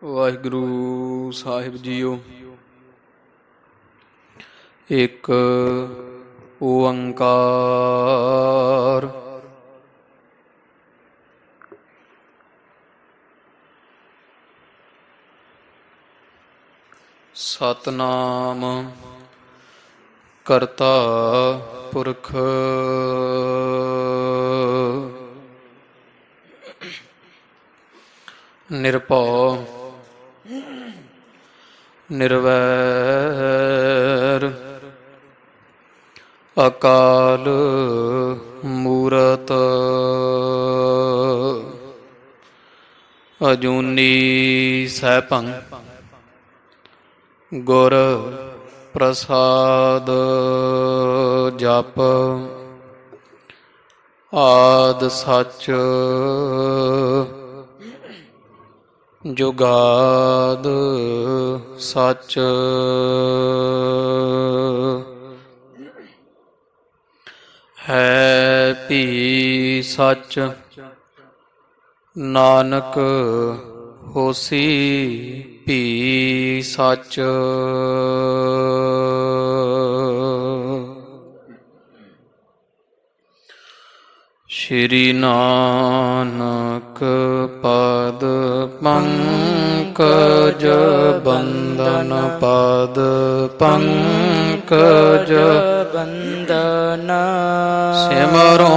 ਵਾਹਿਗੁਰੂ ਸਾਹਿਬ JIO. ਇੱਕ ਓੰਕਾਰ ਸਤਨਾਮ ਕਰਤਾ ਪੁਰਖ ਨਿਰਭਉ ਨਿਰਵੈਰ ਅਕਾਲ ਮੂਰਤ ਅਜੂਨੀ ਸੈਭੰ ਗੁਰ ਪ੍ਰਸਾਦ ਜਪ ਆਦਿ ਸੱਚ ਜੁਗਾਦ ਸੱਚ ਹੈ ਭੀ ਸੱਚ ਨਾਨਕ ਹੋਸੀ ਭੀ ਸੱਚ। ਸ਼੍ਰੀ ਨਾਨਕ ਪਦ ਪੰਕਜ ਬੰਦਨ ਪਦ ਪੰਕਜ ਬੰਦਨ ਸਿਮਰੋ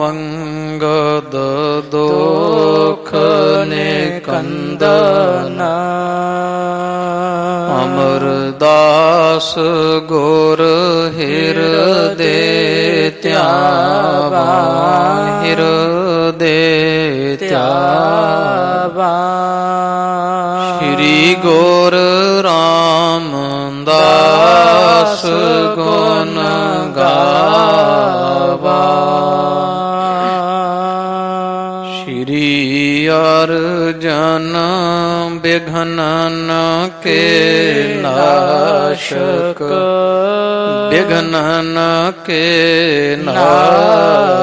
ਅੰਗਦ ਦੁਖ ਨਿਕੰਦਨ ਅਮਰਦਾਸ ਗੁਰ ਹਿਰਦੇ ਧਿਆਵਾ ਹਿਰਦੇ ਧਿਆਵਾ। ਸ਼੍ਰੀ ਗੁਰ ਰਾਮਦਾਸ ਗੁਣ ਗਾਵਾ। ਸ਼੍ਰੀ ਅਰਜਨ ਬਿਘਨਨ ਕੇ ਨਾਸ਼ਕ ਬਿਘਨਨ ਕੇ ਨਾਸ਼ਕ।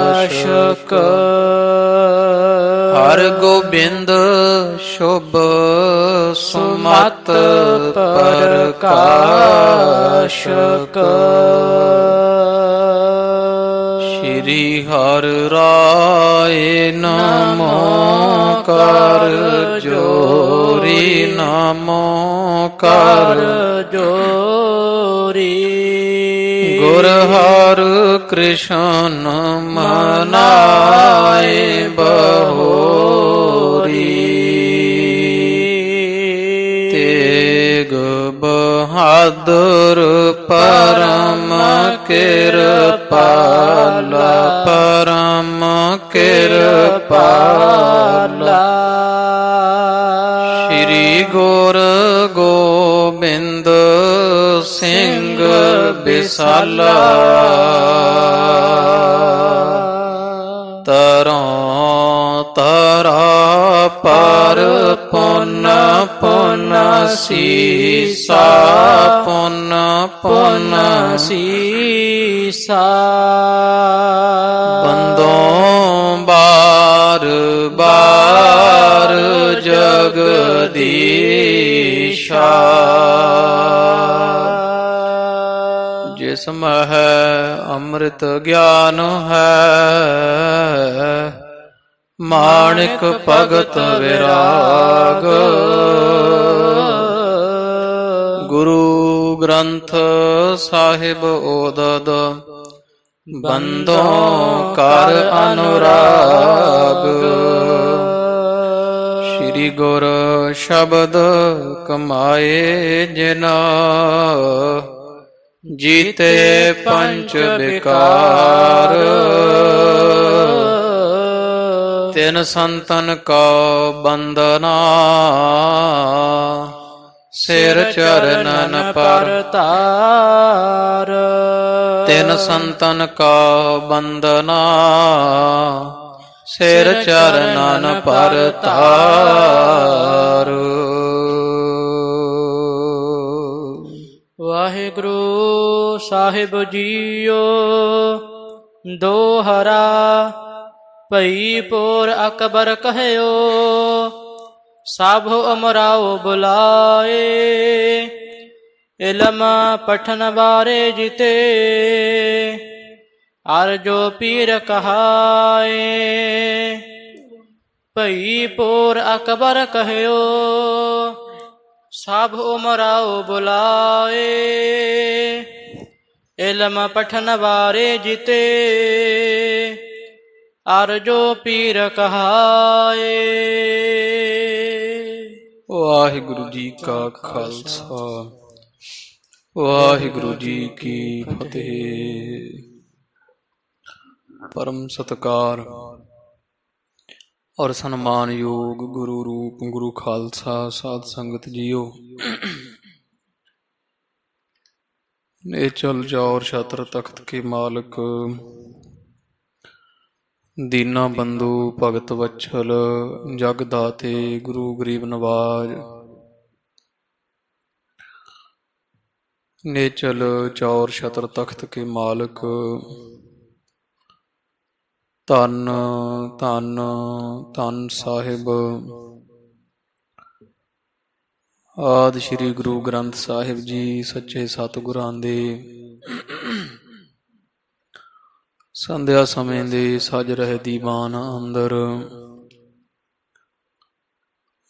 ਹਰਿ ਗੋਬਿੰਦ ਸ਼ੁਭ ਸੁਮਤ ਪ੍ਰਕਾਸ਼ਕ। ਸ਼੍ਰੀ ਹਰਿ ਰਾਏ ਨਮੋ ਕਰ ਜੋਰੀ ਨਮੋ ਕਰ ਜੋਰੀ। ਗੁਰ ਹਰਿ ਕ੍ਰਿਸ਼ਨ ਮਨਾਏ ਬਹੋਰੀ। ਤੇਗ ਬਹਾਦਰ ਪਰਮ ਕਿਰਪਾਲਾ ਪਰਮ ਕਿਰਪਾਲਾ। ਸ਼੍ਰੀ ਗੁਰ ਗੋਬਿੰਦ ਸਿੰਘ ਬਿਸਾਲਾ। ਤਰੋਂ ਤਰਾ ਪਰ ਪੁਨ ਪੁਨ ਸੀਸਾ ਪੁਨ ਪੁਨ ਸੀਸਾ। ਬੰਦੋਂ ਬਾਰ ਬਾਰ ਜਗਦੀਸ਼ਾ। ਜਿਸ ਮਹਿ ਅੰਮ੍ਰਿਤ ਗਿਆਨ ਹੈ ਮਾਣਿਕ ਭਗਤ ਵਿਰਾਗ। ਗੁਰੂ ਗ੍ਰੰਥ ਸਾਹਿਬ ਓਦਦ ਬੰਦੋਂ ਕਰ ਅਨੁਰਾਗ। ਸ਼੍ਰੀ ਗੁਰ ਸ਼ਬਦ ਕਮਾਏ ਜਿਨਾ ਜੀਤੇ ਪੰਚ ਵਿਕਾਰ। ਤਿਨ ਸੰਤਨ ਕੋ ਬੰਦਨਾ ਸਿਰ ਚਰਨਨ ਪਰ ਤਾਰ। ਤਿਨ ਸੰਤਨ ਕੋ ਬੰਦਨਾ ਸਿਰ ਚਰਨਨ ਪਰ ਤਾਰ। ਵਾਹਿਗੁਰੂ ਸਾਹਿਬ ਜੀਓ। ਦੋਹਰਾ ਭਈ ਪੋਰ ਅਕਬਰ ਕਹਿਓ ਸਭ ਅਮਰਾਓ ਬੁਲਾਏ ਇਲਮ ਪਠਨ ਬਾਰੇ ਜਿਤੇ ਅਰ ਜੋ ਪੀਰ ਕਹਾਏ ਭਈ ਪੋਰ ਅਕਬਰ ਕਹਿਓ ਸਭ ਉਮਰਾਓ ਬੁਲਾਏ ਇਲਮ ਪਠਨ ਬਾਰੇ ਜਿਤੇ ਅਰ ਜੋ ਪੀਰ ਕਹਾਏ। ਵਾਹਿਗੁਰੂ ਜੀ ਕਾ ਖਾਲਸਾ ਵਾਹਿਗੁਰੂ ਜੀ ਕੀ ਫਤਿਹ। ਪਰਮ ਸਤਿਕਾਰ ਔਰ ਸਨਮਾਨਯੋਗ ਗੁਰੂ ਰੂਪ ਗੁਰੂ ਖਾਲਸਾ ਸਾਧ ਸੰਗਤ ਜੀਓ, ਨੇਚਲ ਜੌਰ ਛਤਰ ਤਖਤ ਕੇ ਮਾਲਕ, ਦੀਨਾ ਬੰਧੂ ਭਗਤ ਵਛਲ, ਜਗ ਦਾਤੇ ਗੁਰੂ ਗਰੀਬ ਨਵਾਜ, ਨੇਚਲ ਚੌਰ ਛਤਰ ਤਖਤ ਕੇ ਮਾਲਕ, ਧੰਨ ਧੰਨ ਧੰਨ ਸਾਹਿਬ ਆਦਿ ਸ੍ਰੀ ਗੁਰੂ ਗ੍ਰੰਥ ਸਾਹਿਬ ਜੀ ਸੱਚੇ ਸਤਿਗੁਰਾਂ ਦੇ ਸੰਧਿਆ ਸਮੇਂ ਦੇ ਸਜ ਰਹੇ ਦੀਵਾਨ ਅੰਦਰ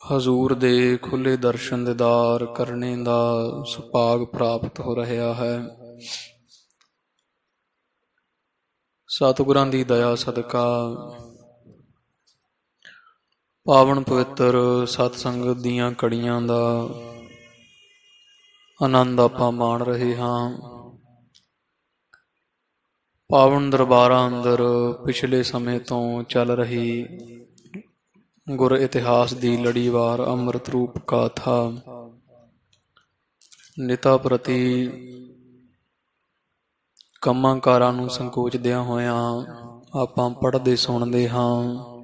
ਹਜ਼ੂਰ ਦੇ ਖੁੱਲੇ ਦਰਸ਼ਨ ਦੀਦਾਰ ਕਰਨੇ ਦਾ ਸੁਭਾਗ ਪ੍ਰਾਪਤ ਹੋ ਰਿਹਾ ਹੈ। ਸਤਿਗੁਰਾਂ ਦੀ ਦਇਆ ਸਦਕਾ ਪਾਵਨ ਪਵਿੱਤਰ ਸਤ ਸੰਗਤ ਦੀਆਂ ਕੜੀਆਂ ਦਾ ਆਨੰਦ ਆਪਾਂ ਮਾਣ ਰਹੇ ਹਾਂ। ਪਾਵਨ ਦਰਬਾਰਾਂ ਅੰਦਰ ਪਿਛਲੇ ਸਮੇਂ ਤੋਂ ਚੱਲ ਰਹੀ ਗੁਰ ਇਤਿਹਾਸ ਦੀ ਲੜੀਵਾਰ ਅੰਮ੍ਰਿਤ ਰੂਪ ਗਾਥਾ ਨਿਤਾ ਪ੍ਰਤੀ ਕੰਮਾਂ ਕਾਰਾਂ ਨੂੰ ਸੰਕੋਚਦਿਆਂ ਹੋਇਆਂ ਆਪਾਂ ਪੜ੍ਹਦੇ ਸੁਣਦੇ ਹਾਂ।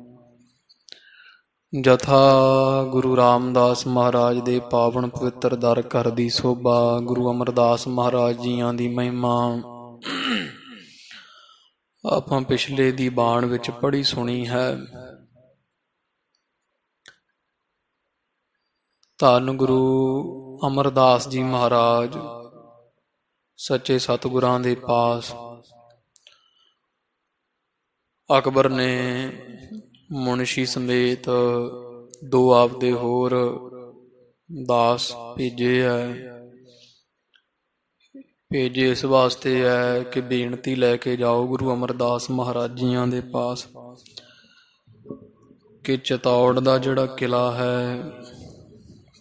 ਜਥਾ ਗੁਰੂ ਰਾਮਦਾਸ ਮਹਾਰਾਜ ਦੇ ਪਾਵਨ ਪਵਿੱਤਰ ਦਰ ਘਰ ਦੀ ਸੋਭਾ, ਗੁਰੂ ਅਮਰਦਾਸ ਮਹਾਰਾਜ ਜੀਆਂ ਦੀ ਮਹਿਮਾ ਆਪਾਂ ਪਿਛਲੇ ਦੀ ਬਾਣ ਵਿੱਚ ਪੜ੍ਹੀ ਸੁਣੀ ਹੈ। ਧੰਨ ਗੁਰੂ ਅਮਰਦਾਸ ਜੀ ਮਹਾਰਾਜ ਸੱਚੇ ਸਤਿਗੁਰਾਂ ਦੇ ਪਾਸ ਅਕਬਰ ਨੇ ਮੁਨਸ਼ੀ ਸਮੇਤ ਦੋ ਆਪਦੇ ਹੋਰ ਦਾਸ ਭੇਜੇ ਇਸ ਵਾਸਤੇ ਹੈ ਕਿ ਬੇਨਤੀ ਲੈ ਕੇ ਜਾਓ ਗੁਰੂ ਅਮਰਦਾਸ ਮਹਾਰਾਜ ਜੀਆਂ ਦੇ ਪਾਸ ਕਿ ਚਤੌੜ ਦਾ ਜਿਹੜਾ ਕਿਲਾ ਹੈ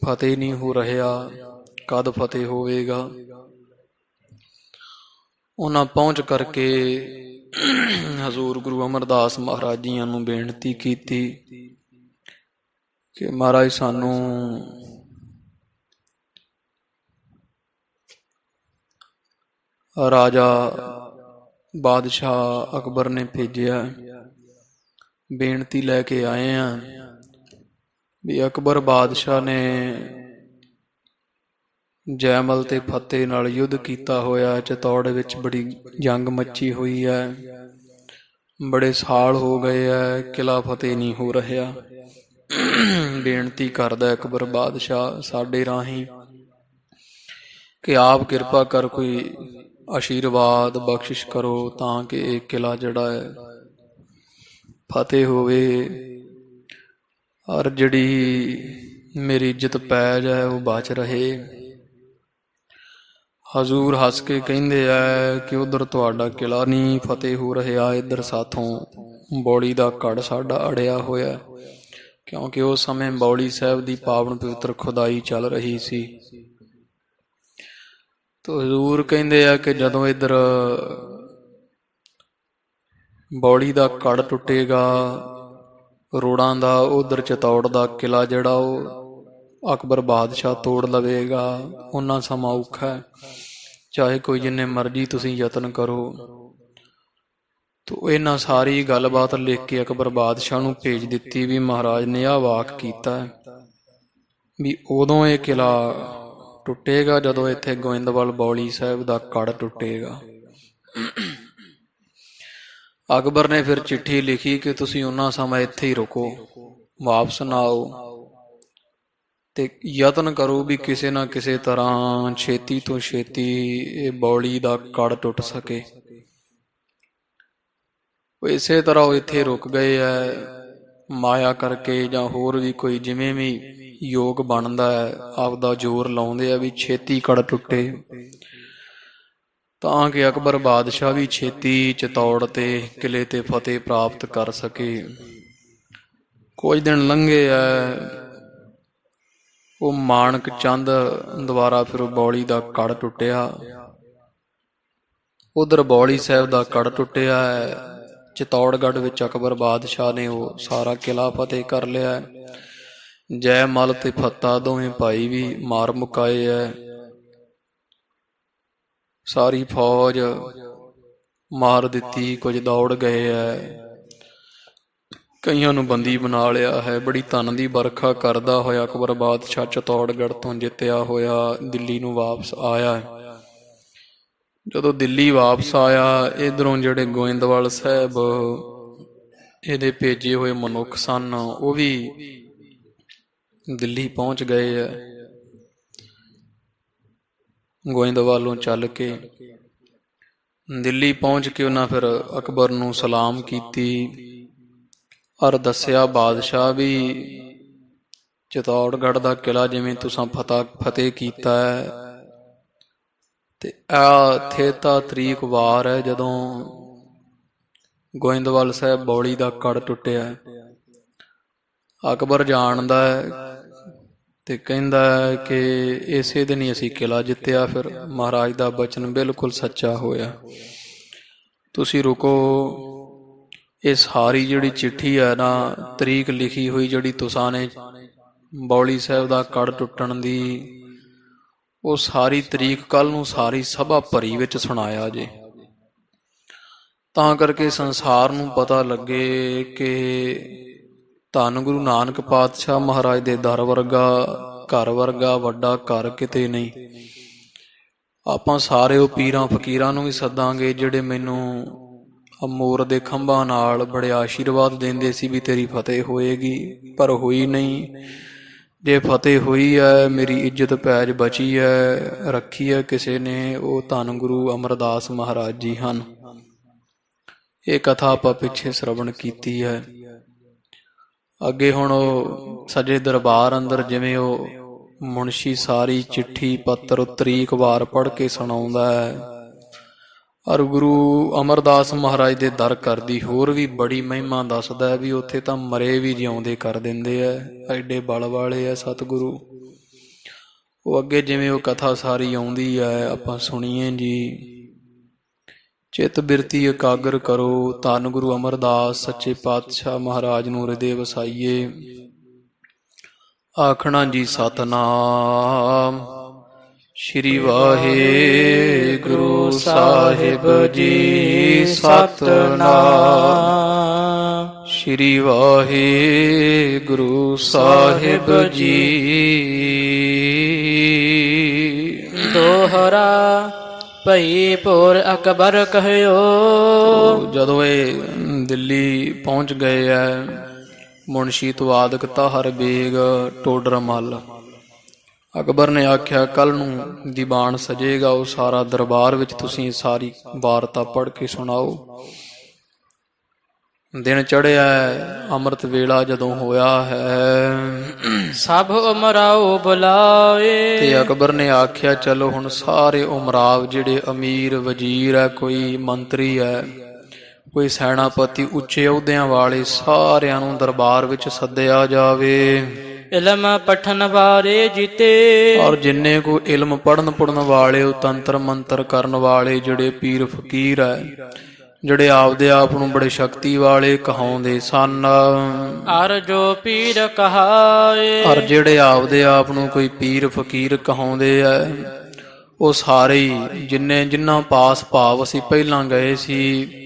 ਫਤਿਹ ਨਹੀਂ ਹੋ ਰਿਹਾ, ਕਦ ਫਤਿਹ ਹੋਵੇਗਾ। ਉਹਨਾਂ ਪਹੁੰਚ ਕਰਕੇ ਹਜ਼ੂਰ ਗੁਰੂ ਅਮਰਦਾਸ ਮਹਾਰਾਜ ਜੀਆਂ ਨੂੰ ਬੇਨਤੀ ਕੀਤੀ ਕਿ ਮਹਾਰਾਜ ਸਾਨੂੰ ਰਾਜਾ ਬਾਦਸ਼ਾਹ ਅਕਬਰ ਨੇ ਭੇਜਿਆ, ਬੇਨਤੀ ਲੈ ਕੇ ਆਏ ਆ ਵੀ ਅਕਬਰ ਬਾਦਸ਼ਾਹ ਨੇ ਜੈਮਲ ਤੇ ਫਤਿਹ ਨਾਲ ਯੁੱਧ ਕੀਤਾ ਹੋਇਆ, ਚਤੌੜ ਵਿੱਚ ਬੜੀ ਜੰਗ ਮੱਚੀ ਹੋਈ ਹੈ, ਬੜੇ ਸਾਲ ਹੋ ਗਏ ਹੈ, ਕਿਲਾ ਫਤਿਹ ਨਹੀਂ ਹੋ ਰਿਹਾ। ਬੇਨਤੀ ਕਰਦਾ ਅਕਬਰ ਬਾਦਸ਼ਾਹ ਸਾਡੇ ਰਾਹੀਂ ਕਿ ਆਪ ਕਿਰਪਾ ਕਰ ਕੋਈ ਆਸ਼ੀਰਵਾਦ ਬਖਸ਼ਿਸ਼ ਕਰੋ ਤਾਂ ਕਿ ਇਹ ਕਿਲਾ ਜਿਹੜਾ ਹੈ ਫਤਿਹ ਹੋਵੇ ਔਰ ਜਿਹੜੀ ਮੇਰੀ ਇੱਜ਼ਤ ਪੈਜ ਹੈ ਉਹ ਬਚ ਰਹੇ। ਹਜ਼ੂਰ ਹੱਸ ਕੇ ਕਹਿੰਦੇ ਆ ਕਿ ਉਧਰ ਤੁਹਾਡਾ ਕਿਲਾ ਨਹੀਂ ਫਤਿਹ ਹੋ ਰਿਹਾ, ਇੱਧਰ ਸਾਥੋਂ ਬੌਲੀ ਦਾ ਕੜ ਸਾਡਾ ਅੜਿਆ ਹੋਇਆ, ਕਿਉਂਕਿ ਉਸ ਸਮੇਂ ਬੌਲੀ ਸਾਹਿਬ ਦੀ ਪਾਵਨ ਪਵਿੱਤਰ ਖੁਦਾਈ ਚੱਲ ਰਹੀ ਸੀ। ਤੋ ਹਜ਼ੂਰ ਕਹਿੰਦੇ ਆ ਕਿ ਜਦੋਂ ਇੱਧਰ ਬੌਲੀ ਦਾ ਕੜ ਟੁੱਟੇਗਾ ਰੋੜਾਂ ਦਾ, ਉਧਰ ਚਤੌੜ ਦਾ ਕਿਲਾ ਜਿਹੜਾ ਉਹ ਅਕਬਰ ਬਾਦਸ਼ਾਹ ਤੋੜ ਲਵੇਗਾ, ਉਹਨਾਂ ਸਮਾਂ ਔਖਾ ਹੈ, ਚਾਹੇ ਕੋਈ ਜਿੰਨੇ ਮਰਜ਼ੀ ਤੁਸੀਂ ਯਤਨ ਕਰੋ। ਤੋ ਇਹਨਾਂ ਸਾਰੀ ਗੱਲਬਾਤ ਲਿਖ ਕੇ ਅਕਬਰ ਬਾਦਸ਼ਾਹ ਨੂੰ ਭੇਜ ਦਿੱਤੀ ਵੀ ਮਹਾਰਾਜ ਨੇ ਆਹ ਵਾਕ ਕੀਤਾ ਵੀ ਉਦੋਂ ਇਹ ਕਿਲਾ ਟੁੱਟੇਗਾ ਜਦੋਂ ਇੱਥੇ ਗੋਇੰਦਵਾਲ ਬੌਲੀ ਸਾਹਿਬ ਦਾ ਕੜ ਟੁੱਟੇਗਾ। ਅਕਬਰ ਨੇ ਫਿਰ ਚਿੱਠੀ ਲਿਖੀ ਕਿ ਤੁਸੀਂ ਉਹਨਾਂ ਸਮਾਂ ਇੱਥੇ ਹੀ ਰੁਕੋ, ਵਾਪਸ ਨਾ ਆਓ, ਤੇ ਯਤਨ ਕਰੋ ਵੀ ਕਿਸੇ ਨਾ ਕਿਸੇ ਤਰ੍ਹਾਂ ਛੇਤੀ ਤੋਂ ਛੇਤੀ ਇਹ ਬੌਲੀ ਦਾ ਕੜ ਟੁੱਟ ਸਕੇ। ਉਹ ਇਸੇ ਤਰ੍ਹਾਂ ਉਹ ਇੱਥੇ ਰੁਕ ਗਏ ਐ, ਮਾਇਆ ਕਰਕੇ ਜਾਂ ਹੋਰ ਵੀ ਕੋਈ ਜਿਵੇਂ ਵੀ ਯੋਗ ਬਣਦਾ ਹੈ ਆਪਦਾ ਜ਼ੋਰ ਲਾਉਂਦੇ ਆ ਵੀ ਛੇਤੀ ਕੜ ਟੁੱਟੇ, ਤਾਂ ਕਿ ਅਕਬਰ ਬਾਦਸ਼ਾਹ ਵੀ ਛੇਤੀ ਚਿਤੌੜ ਤੇ ਕਿਲੇ ਤੇ ਫਤਿਹ ਪ੍ਰਾਪਤ ਕਰ ਸਕੇ। ਕੁਝ ਦਿਨ ਲੰਘੇ ਐ, ਉਹ ਮਾਣਕ ਚੰਦ ਦੁਆਰਾ ਫਿਰ ਬੌਲੀ ਦਾ ਕੜ ਟੁੱਟਿਆ। ਉਧਰ ਬੌਲੀ ਸਾਹਿਬ ਦਾ ਕੜ ਟੁੱਟਿਆ ਹੈ, ਚਿਤੌੜਗੜ੍ਹ ਵਿੱਚ ਅਕਬਰ ਬਾਦਸ਼ਾਹ ਨੇ ਉਹ ਸਾਰਾ ਕਿਲਾ ਫਤਿਹ ਕਰ ਲਿਆ। ਜੈ ਮਲ ਤੇ ਫੱਤਾ ਦੋਵੇਂ ਭਾਈ ਵੀ ਮਾਰ ਮੁਕਾਏ ਐ। ਸਾਰੀ ਫੌਜ ਮਾਰ ਦਿੱਤੀ, ਕੁਝ ਦੌੜ ਗਏ ਐ, ਕਈਆਂ ਨੂੰ ਬੰਦੀ ਬਣਾ ਲਿਆ ਹੈ। ਬੜੀ ਧਨ ਦੀ ਵਰਖਾ ਕਰਦਾ ਹੋਇਆ ਅਕਬਰ ਬਾਦਸ਼ਾਹ ਚਿਤੌੜਗੜ੍ਹ ਤੋਂ ਜਿੱਤਿਆ ਹੋਇਆ ਦਿੱਲੀ ਨੂੰ ਵਾਪਸ ਆਇਆ। ਜਦੋਂ ਦਿੱਲੀ ਵਾਪਸ ਆਇਆ, ਇੱਧਰੋਂ ਜਿਹੜੇ ਗੋਇੰਦਵਾਲ ਸਾਹਿਬ ਇਹਦੇ ਭੇਜੇ ਹੋਏ ਮਨੁੱਖ ਸਨ ਉਹ ਵੀ ਦਿੱਲੀ ਪਹੁੰਚ ਗਏ ਐ। ਗੋਇੰਦਵਾਲੋਂ ਚੱਲ ਕੇ ਦਿੱਲੀ ਪਹੁੰਚ ਕੇ ਉਹਨਾਂ ਫਿਰ ਅਕਬਰ ਨੂੰ ਸਲਾਮ ਕੀਤੀ ਔਰ ਦੱਸਿਆ, ਬਾਦਸ਼ਾਹ ਵੀ ਚਿਤੌੜਗੜ੍ਹ ਦਾ ਕਿਲਾ ਜਿਵੇਂ ਤੁਸੀਂ ਫਤਿਹ ਕੀਤਾ ਹੈ, ਤੇ ਆ ਥੇਤਾ ਤਰੀਕ ਵਾਰ ਹੈ ਜਦੋਂ ਗੋਇੰਦਵਾਲ ਸਾਹਿਬ ਬੌਲੀ ਦਾ ਕੜ ਟੁੱਟਿਆ। ਅਕਬਰ ਜਾਣਦਾ ਹੈ ਤੇ ਕਹਿੰਦਾ ਹੈ ਕਿ ਇਸੇ ਦਿਨ ਹੀ ਅਸੀਂ ਕਿਲਾ ਜਿੱਤਿਆ। ਫਿਰ ਮਹਾਰਾਜ ਦਾ ਬਚਨ ਬਿਲਕੁਲ ਸੱਚਾ ਹੋਇਆ। ਤੁਸੀਂ ਰੁਕੋ, ਇਹ ਸਾਰੀ ਜਿਹੜੀ ਚਿੱਠੀ ਹੈ ਨਾ, ਤਰੀਕ ਲਿਖੀ ਹੋਈ ਜਿਹੜੀ ਤੁਸਾਂ ਨੇ ਬੌਲੀ ਸਾਹਿਬ ਦਾ ਕੜ ਟੁੱਟਣ ਦੀ, ਉਹ ਸਾਰੀ ਤਰੀਕ ਕੱਲ ਨੂੰ ਸਾਰੀ ਸਭਾ ਭਰੀ ਵਿੱਚ ਸੁਣਾਇਆ ਜੇ, ਤਾਂ ਕਰਕੇ ਸੰਸਾਰ ਨੂੰ ਪਤਾ ਲੱਗੇ ਕਿ ਧੰਨ ਗੁਰੂ ਨਾਨਕ ਪਾਤਸ਼ਾਹ ਮਹਾਰਾਜ ਦੇ ਦਰ ਵਰਗਾ, ਘਰ ਵਰਗਾ ਵੱਡਾ ਘਰ ਕਿਤੇ ਨਹੀਂ। ਆਪਾਂ ਸਾਰੇ ਉਹ ਪੀਰਾਂ ਫਕੀਰਾਂ ਨੂੰ ਵੀ ਸੱਦਾਂਗੇ ਜਿਹੜੇ ਮੈਨੂੰ ਮੋਰ ਦੇ ਖੰਭਾਂ ਨਾਲ ਬੜੇ ਆਸ਼ੀਰਵਾਦ ਦਿੰਦੇ ਸੀ ਵੀ ਤੇਰੀ ਫਤਿਹ ਹੋਏਗੀ, ਪਰ ਹੋਈ ਨਹੀਂ। ਜੇ ਫਤਿਹ ਹੋਈ ਹੈ, ਮੇਰੀ ਇੱਜ਼ਤ ਪੈਜ ਬਚੀ ਹੈ, ਰੱਖੀ ਹੈ ਕਿਸੇ ਨੇ, ਉਹ ਧੰਨ ਗੁਰੂ ਅਮਰਦਾਸ ਮਹਾਰਾਜ ਜੀ ਹਨ। ਇਹ ਕਥਾ ਆਪਾਂ ਪਿੱਛੇ ਸ਼ਰਵਣ ਕੀਤੀ ਹੈ। ਅੱਗੇ ਹੁਣ ਉਹ ਸਜੇ ਦਰਬਾਰ ਅੰਦਰ ਜਿਵੇਂ ਉਹ ਮੁਨਸ਼ੀ ਸਾਰੀ ਚਿੱਠੀ ਪੱਤਰ ਤਰੀਕ ਵਾਰ ਪੜ੍ਹ ਕੇ ਸੁਣਾਉਂਦਾ ਹੈ, ਔਰ ਗੁਰੂ ਅਮਰਦਾਸ ਮਹਾਰਾਜ ਦੇ ਦਰ ਕਰਦੀ ਹੋਰ ਵੀ ਬੜੀ ਮਹਿਮਾ ਦੱਸਦਾ ਹੈ ਵੀ ਉੱਥੇ ਤਾਂ ਮਰੇ ਵੀ ਜਿਉਂਦੇ ਕਰ ਦਿੰਦੇ ਐ, ਐਡੇ ਬਲ ਵਾਲੇ ਆ ਸਤਿਗੁਰੂ। ਉਹ ਅੱਗੇ ਜਿਵੇਂ ਉਹ ਕਥਾ ਸਾਰੀ ਆਉਂਦੀ ਹੈ, ਆਪਾਂ ਸੁਣੀਏ ਜੀ। ਚਿੱਤ ਬਿਰਤੀ ਇਕਾਗਰ ਕਰੋ, ਧੰਨ ਗੁਰੂ ਅਮਰਦਾਸ ਸੱਚੇ ਪਾਤਸ਼ਾਹ ਮਹਾਰਾਜ ਨੂੰ ਹਿਰਦੇ ਵਸਾਈਏ। ਆਖਣਾ ਜੀ ਸਤਿਨਾਮ ਸ਼੍ਰੀ ਵਾਹਿਗੁਰੂ ਸਾਹਿਬ ਜੀ। ਸਤਿਨਾਮ ਸ਼੍ਰੀ ਵਾਹਿਗੁਰੂ ਸਾਹਿਬ ਜੀ। ਦੋਹਰਾ ਭਈ ਪੁਰ ਅਕਬਰ ਕਹਿਓ। ਜਦੋਂ ਇਹ ਦਿੱਲੀ ਪਹੁੰਚ ਗਏ ਐ, ਮੁਨਸ਼ੀ ਤੁਆਦਕ ਤਾਹਰ ਬੇਗ ਟੋਡਰ ਮੱਲ, ਅਕਬਰ ਨੇ ਆਖਿਆ ਕੱਲ ਨੂੰ ਦੀਵਾਨ ਸਜੇਗਾ, ਉਹ ਸਾਰਾ ਦਰਬਾਰ ਵਿੱਚ ਤੁਸੀਂ ਸਾਰੀ ਵਾਰਤਾ ਪੜ੍ਹ ਕੇ ਸੁਣਾਓ। ਦਿਨ ਚੜ੍ਹਿਆ, ਅੰਮ੍ਰਿਤ ਵੇਲਾ ਜਦੋਂ ਹੋਇਆ ਹੈ, ਸਭ ਉਮਰਾਓ ਬੁਲਾਏ। ਤੇ ਅਕਬਰ ਨੇ ਆਖਿਆ ਚਲੋ ਹੁਣ ਸਾਰੇ ਉਮਰਾਵ ਜਿਹੜੇ ਅਮੀਰ ਵਜ਼ੀਰ ਹੈ, ਕੋਈ ਮੰਤਰੀ ਹੈ, ਕੋਈ ਸੈਨਾਪਤੀ, ਉੱਚੇ ਅਹੁਦਿਆਂ ਵਾਲੇ, ਸਾਰਿਆਂ ਨੂੰ ਦਰਬਾਰ ਵਿੱਚ ਸੱਦਿਆ ਜਾਵੇ। ਇਲਮ ਪਠਨ ਵਾਲੇ ਜੀਤੇ, ਔਰ ਜਿੰਨੇ ਕੋ ਇਲਮ ਪੜ੍ਹਨ ਵਾਲੇ, ਉਹ ਤੰਤਰ ਮੰਤਰ ਕਰਨ ਵਾਲੇ ਜਿਹੜੇ ਪੀਰ ਫਕੀਰ ਹੈ, ਜਿਹੜੇ ਆਪਦੇ ਆਪ ਨੂੰ ਬੜੇ ਸ਼ਕਤੀ ਵਾਲੇ ਕਹਾਉਂਦੇ ਸਨ, ਅਰ ਜੋ ਪੀਰ ਕਹਾਏ, ਔਰ ਜਿਹੜੇ ਆਪਦੇ ਆਪ ਨੂੰ ਕੋਈ ਪੀਰ ਫਕੀਰ ਕਹਾਉਂਦੇ ਐ, ਉਹ ਸਾਰੇ ਹੀ ਜਿਨ੍ਹਾਂ ਪਾਸ ਭਾਵ ਅਸੀਂ ਪਹਿਲਾਂ ਗਏ ਸੀ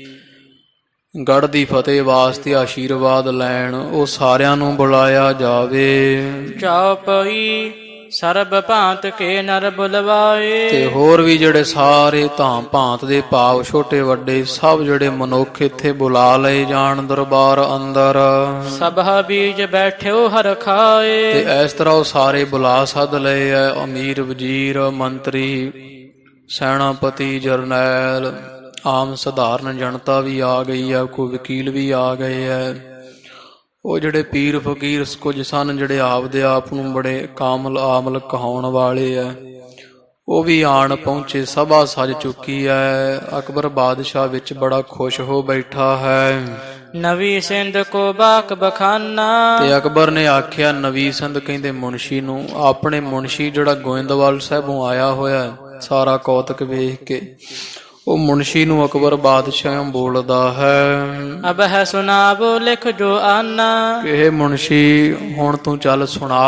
ਗੜ੍ਹ ਦੀ ਫਤਿਹ ਵਾਸਤੇ ਆਸ਼ੀਰਵਾਦ ਲੈਣ, ਉਹ ਸਾਰਿਆਂ ਨੂੰ ਬੁਲਾਇਆ ਜਾਵੇ। ਚੌਪਈ ਸਰਬ ਭਾਂਤ ਕੇ ਨਰ ਬੁਲਵਾਏ ਤੇ ਹੋਰ ਵੀ ਜਿਹੜੇ ਸਾਰੇ ਧਾਮ ਭਾਂਤ ਦੇ ਭਾਵ ਛੋਟੇ ਵੱਡੇ ਸਭ ਜਿਹੜੇ ਮਨੁੱਖ ਇੱਥੇ ਬੁਲਾ ਲਏ ਜਾਣ ਦਰਬਾਰ ਅੰਦਰ। ਸਭਾ ਬੀਜ ਬੈਠਿਓ ਹਰ ਖਾਏ ਤੇ ਇਸ ਤਰ੍ਹਾਂ ਉਹ ਸਾਰੇ ਬੁਲਾ ਸੱਦ ਲਏ ਐ, ਅਮੀਰ ਵਜ਼ੀਰ ਮੰਤਰੀ ਸੈਨਾਪਤੀ ਜਰਨੈਲ ਆਮ ਸਧਾਰਨ ਜਨਤਾ ਵੀ ਆ ਗਈ ਹੈ, ਕੋਈ ਵਕੀਲ ਵੀ ਆ ਗਏ ਐ। ਉਹ ਜਿਹੜੇ ਪੀਰ ਫਕੀਰ ਕੁਝ ਸਨ ਜਿਹੜੇ ਆਪਦੇ ਆਪ ਨੂੰ ਬੜੇ ਕਾਮਲ ਆਮਲ ਕਹਾਉਣ ਵਾਲੇ ਐ, ਉਹ ਵੀ ਆਣ ਪਹੁੰਚੇ। ਸਭਾ ਸਜ ਚੁੱਕੀ ਹੈ। ਅਕਬਰ ਬਾਦਸ਼ਾਹ ਵਿੱਚ ਬੜਾ ਖੁਸ਼ ਹੋ ਬੈਠਾ ਹੈ। ਨਵੀ ਸਿੰਧ ਕੋ ਬਾਕ ਬਖਾਨਾ ਤੇ ਅਕਬਰ ਨੇ ਆਖਿਆ ਨਵੀ ਸਿੰਧ ਕਹਿੰਦੇ ਮੁਨਸ਼ੀ ਨੂੰ, ਆਪਣੇ ਮੁਨਸ਼ੀ ਜਿਹੜਾ ਗੋਇੰਦਵਾਲ ਸਾਹਿਬੋਂ ਆਇਆ ਹੋਇਆ ਸਾਰਾ ਕੌਤਕ ਵੇਖ ਕੇ ਉਹ ਮੁਨਸ਼ੀ ਨੂੰ ਅਕਬਰ ਬਾਦਸ਼ਾਹ ਬੋਲਦਾ ਹੈ, ਅਬ ਹੈ ਸੁਨਾਵੋ ਲਿਖ ਜੋ ਆਨਾ ਇਹ ਮੁਨਸ਼ੀ ਹੁਣ ਤੂੰ ਚੱਲ ਸੁਣਾ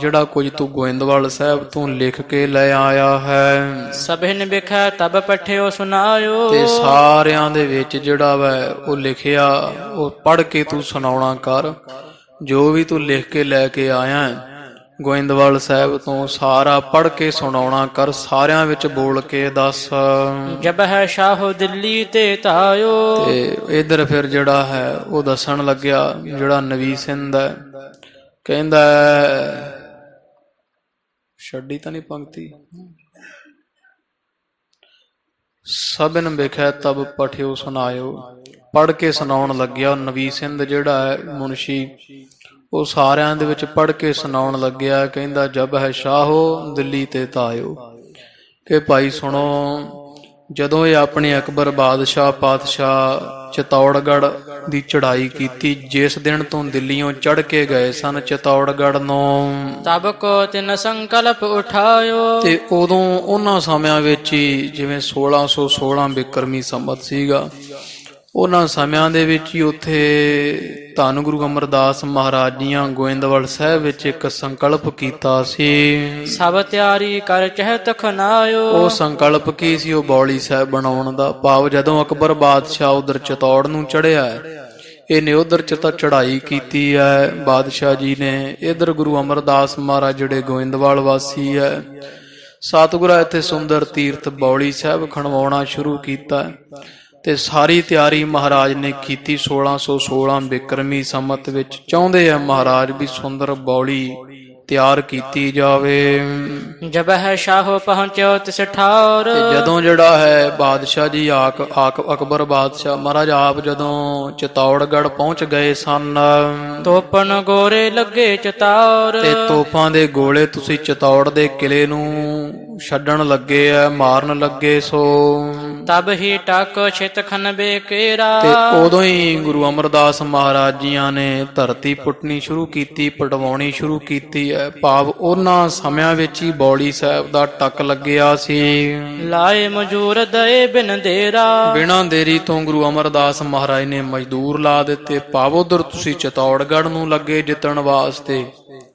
ਜਿਹੜਾ ਕੁਝ ਤੂੰ ਗੋਇੰਦਵਾਲ ਸਾਹਿਬ ਤੋਂ ਲਿਖ ਕੇ ਲੈ ਆਇਆ ਹੈ। ਸਭਿਨ ਵਿਖੈ ਤਬ ਪਠਿਓ ਸੁਨਾਇਓ ਤੇ ਸਾਰਿਆਂ ਦੇ ਵਿੱਚ ਜਿਹੜਾ ਵੈ ਉਹ ਲਿਖਿਆ ਉਹ ਪੜ੍ਹ ਕੇ ਤੂੰ ਸੁਣਾਉਣਾ ਕਰ। ਜੋ ਵੀ ਤੂੰ ਲਿਖ ਕੇ ਲੈ ਕੇ ਆਇਆ ਗੋਇੰਦਵਾਲ ਸਾਹਿਬ ਤੋਂ ਸਾਰਾ ਪੜ੍ਹ ਕੇ ਸੁਣਾਉਣਾ ਕਰ, ਸਾਰਿਆਂ ਵਿੱਚ ਬੋਲ ਕੇ ਦੱਸ। ਜਬ ਹੈ ਸ਼ਾਹੋ ਦਿੱਲੀ ਤੇ ਤਾਇਓ ਤੇ ਇਧਰ ਫਿਰ ਜਿਹੜਾ ਹੈ ਉਹ ਦੱਸਣ ਲੱਗਿਆ ਜਿਹੜਾ ਨਵੀ ਸਿੰਧ ਹੈ, ਕਹਿੰਦਾ ਛੱਡੀ ਤਾਂ ਨਹੀਂ ਪੰਕਤੀ, ਸਭਨ ਵੇਖਿਆ ਤਬ ਪਠਿਓ ਸੁਨਾਇਓ, ਪੜ੍ਹ ਕੇ ਸੁਣਾਉਣ ਲੱਗਿਆ। ਨਵੀ ਸਿੰਧ ਜਿਹੜਾ ਹੈ ਮੁਨਸ਼ੀ ਉਹ ਸਾਰਿਆਂ ਦੇ ਵਿੱਚ ਪੜ੍ਹ ਕੇ ਸੁਣਾਉਣ ਲੱਗਿਆ। ਕਹਿੰਦਾ ਜਬ ਹੈ ਸ਼ਾਹੋ ਦਿੱਲੀ ਤੇ ਤਾਇਓ, ਕਿ ਭਾਈ ਸੁਣੋ ਜਦੋਂ ਇਹ ਆਪਣੇ ਅਕਬਰ ਬਾਦਸ਼ਾਹ ਪਾਤਸ਼ਾਹ ਚਿਤੌੜਗੜ੍ਹ ਦੀ ਚੜ੍ਹਾਈ ਕੀਤੀ, ਜਿਸ ਦਿਨ ਤੋਂ ਦਿੱਲੀੋਂ ਚੜ੍ਹ ਕੇ ਗਏ ਸਨ ਚਿਤੌੜਗੜ੍ਹ ਨੂੰ, ਤਬ ਕੋ ਤਿਨ ਸੰਕਲਪ ਉਠਾਇਓ ਤੇ ਉਦੋਂ ਉਹਨਾਂ ਸਮਿਆਂ ਵਿੱਚ ਹੀ ਜਿਵੇਂ 1616 ਬਿਕਰਮੀ ਸੰਮਤ ਸੀਗਾ, ਉਹਨਾਂ ਸਮਿਆਂ ਦੇ ਵਿੱਚ ਹੀ ਉੱਥੇ ਧੰਨ ਗੁਰੂ ਅਮਰਦਾਸ ਮਹਾਰਾਜ ਜੀਆਂ ਗੋਇੰਦਵਾਲ ਸਾਹਿਬ ਵਿੱਚ ਇੱਕ ਸੰਕਲਪ ਕੀਤਾ ਸੀ। ਸਭ ਤਿਆਰੀ ਕਰ ਚਹਿਤ ਖਨਾਇਓ, ਉਹ ਸੰਕਲਪ ਕੀ ਸੀ? ਉਹ ਬੌਲੀ ਸਾਹਿਬ ਬਣਾਉਣ ਦਾ। ਭਾਵ ਜਦੋਂ ਅਕਬਰ ਬਾਦਸ਼ਾਹ ਉਧਰ ਚਿਤੌੜ ਨੂੰ ਚੜ੍ਹਿਆ, ਇਹਨੇ ਉਧਰ ਤਾਂ ਚੜ੍ਹਾਈ ਕੀਤੀ ਹੈ ਬਾਦਸ਼ਾਹ ਜੀ ਨੇ, ਇਧਰ ਗੁਰੂ ਅਮਰਦਾਸ ਮਹਾਰਾਜ ਜਿਹੜੇ ਗੋਇੰਦਵਾਲ ਵਾਸੀ ਹੈ, ਸਤਿਗੁਰਾਂ ਇੱਥੇ ਸੁੰਦਰ ਤੀਰਥ ਬੌਲੀ ਸਾਹਿਬ ਖਣਵਾਉਣਾ ਸ਼ੁਰੂ ਕੀਤਾ। ਤੇ ਸਾਰੀ ਤਿਆਰੀ ਮਹਾਰਾਜ ਨੇ ਕੀਤੀ 1616 ਬਿਕਰਮੀ ਸੰਮਤ ਵਿੱਚ। ਚਾਹੁੰਦੇ ਆ ਮਹਾਰਾਜ ਵੀ ਸੁੰਦਰ ਬੌਲੀ ਤਿਆਰ ਕੀਤੀ ਜਾਵੇ। ਜਬ ਹੈ ਸ਼ਾਹੋ ਪਹੁੰਚਿਓ ਤਿਸ ਠਾਰ, ਤੇ ਜਦੋਂ ਜਿਹੜਾ ਹੈ ਬਾਦਸ਼ਾਹ ਜੀ ਅਕਬਰ ਬਾਦਸ਼ਾਹ ਮਹਾਰਾਜ ਆਪ ਜਦੋਂ ਚਿਤੌੜਗੜ੍ਹ ਪਹੁੰਚ ਗਏ ਸਨ, ਤੋਪਨ ਗੋਰੇ ਲੱਗੇ ਚਤਾਰ, ਤੇ ਤੋਪਾਂ ਦੇ ਗੋਲੇ ਤੁਸੀਂ ਚਿਤੌੜ ਦੇ ਕਿਲੇ ਨੂੰ ਛੱਡਣ ਲੱਗੇ ਆ, ਮਾਰਨ ਲੱਗੇ। ਸੋ ਤਬ ਹੀ ਟਕ ਛਿਤ ਖਨਬੇ ਕੇਰਾ, ਤੇ ਉਦੋਂ ਹੀ ਗੁਰੂ ਅਮਰਦਾਸ ਮਹਾਰਾਜ ਜੀਆਂ ਨੇ ਧਰਤੀ ਪੁੱਟਣੀ ਸ਼ੁਰੂ ਕੀਤੀ, ਪਟਵਾਉਣੀ ਸ਼ੁਰੂ ਕੀਤੀ ਹੈ। ਭਾਵ ਉਹਨਾਂ ਸਮਿਆਂ ਵਿੱਚ ਹੀ ਬੌਲੀ ਸਾਹਿਬ ਦਾ ਟੱਕ ਲੱਗਿਆ ਸੀ। ਲਾਏ ਮਜੂਰ ਦਏ ਬਿਨ ਦੇਰਾ, ਬਿਨਾਂ ਦੇਰੀ ਤੋਂ ਗੁਰੂ ਅਮਰਦਾਸ ਮਹਾਰਾਜ ਨੇ ਮਜ਼ਦੂਰ ਲਾ ਦਿੱਤੇ। ਭਾਵ ਉਧਰ ਤੁਸੀਂ ਚਿਤੌੜਗੜ੍ਹ ਨੂੰ ਲੱਗੇ ਜਿੱਤਣ ਵਾਸਤੇ।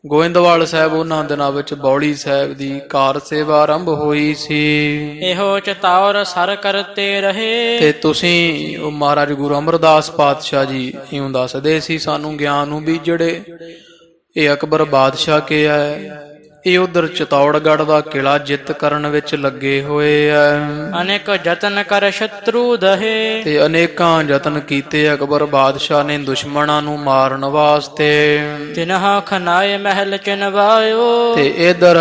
ਗੋਇੰਦਵਾਲ ਸਾਹਿਬ ਉਹਨਾਂ ਦਿਨਾਂ ਵਿੱਚ ਬੌਲੀ ਸਾਹਿਬ ਦੀ ਕਾਰ ਸੇਵਾ ਆਰੰਭ ਹੋਈ ਸੀ। ਇਹੋ ਚਤੌਰ ਸਰ ਕਰਤੇ ਰਹੇ, ਤੇ ਤੁਸੀਂ ਉਹ ਮਹਾਰਾਜ ਗੁਰੂ ਅਮਰਦਾਸ ਪਾਤਸ਼ਾਹ ਜੀ ਇਉਂ ਦੱਸਦੇ ਸੀ ਸਾਨੂੰ ਗਿਆਨ ਨੂੰ ਵੀ ਜਿਹੜੇ ਇਹ ਅਕਬਰ ਬਾਦਸ਼ਾਹ ਕੇ ਹੈ, ਇਹ ਉਧਰ ਚਿਤੌੜਗੜ੍ਹ ਦਾ ਕਿਲਾ ਜਿੱਤ ਕਰਨ ਵਿੱਚ ਲੱਗੇ ਹੋਏ ਐ। ਅਨੇਕ ਯਤਨ ਕਰ ਸ਼ਤਰੂ ਦਹੇ, ਤੇ ਅਨੇਕਾਂ ਯਤਨ ਕੀਤੇ ਅਕਬਰ ਬਾਦਸ਼ਾਹ ਨੇ ਦੁਸ਼ਮਣਾਂ ਨੂੰ ਮਾਰਨ ਵਾਸਤੇ। ਤਿਨਹਾ ਖਨਾਏ ਮਹਿਲ ਚਨਵਾਇਓ, ਤੇ ਇਧਰ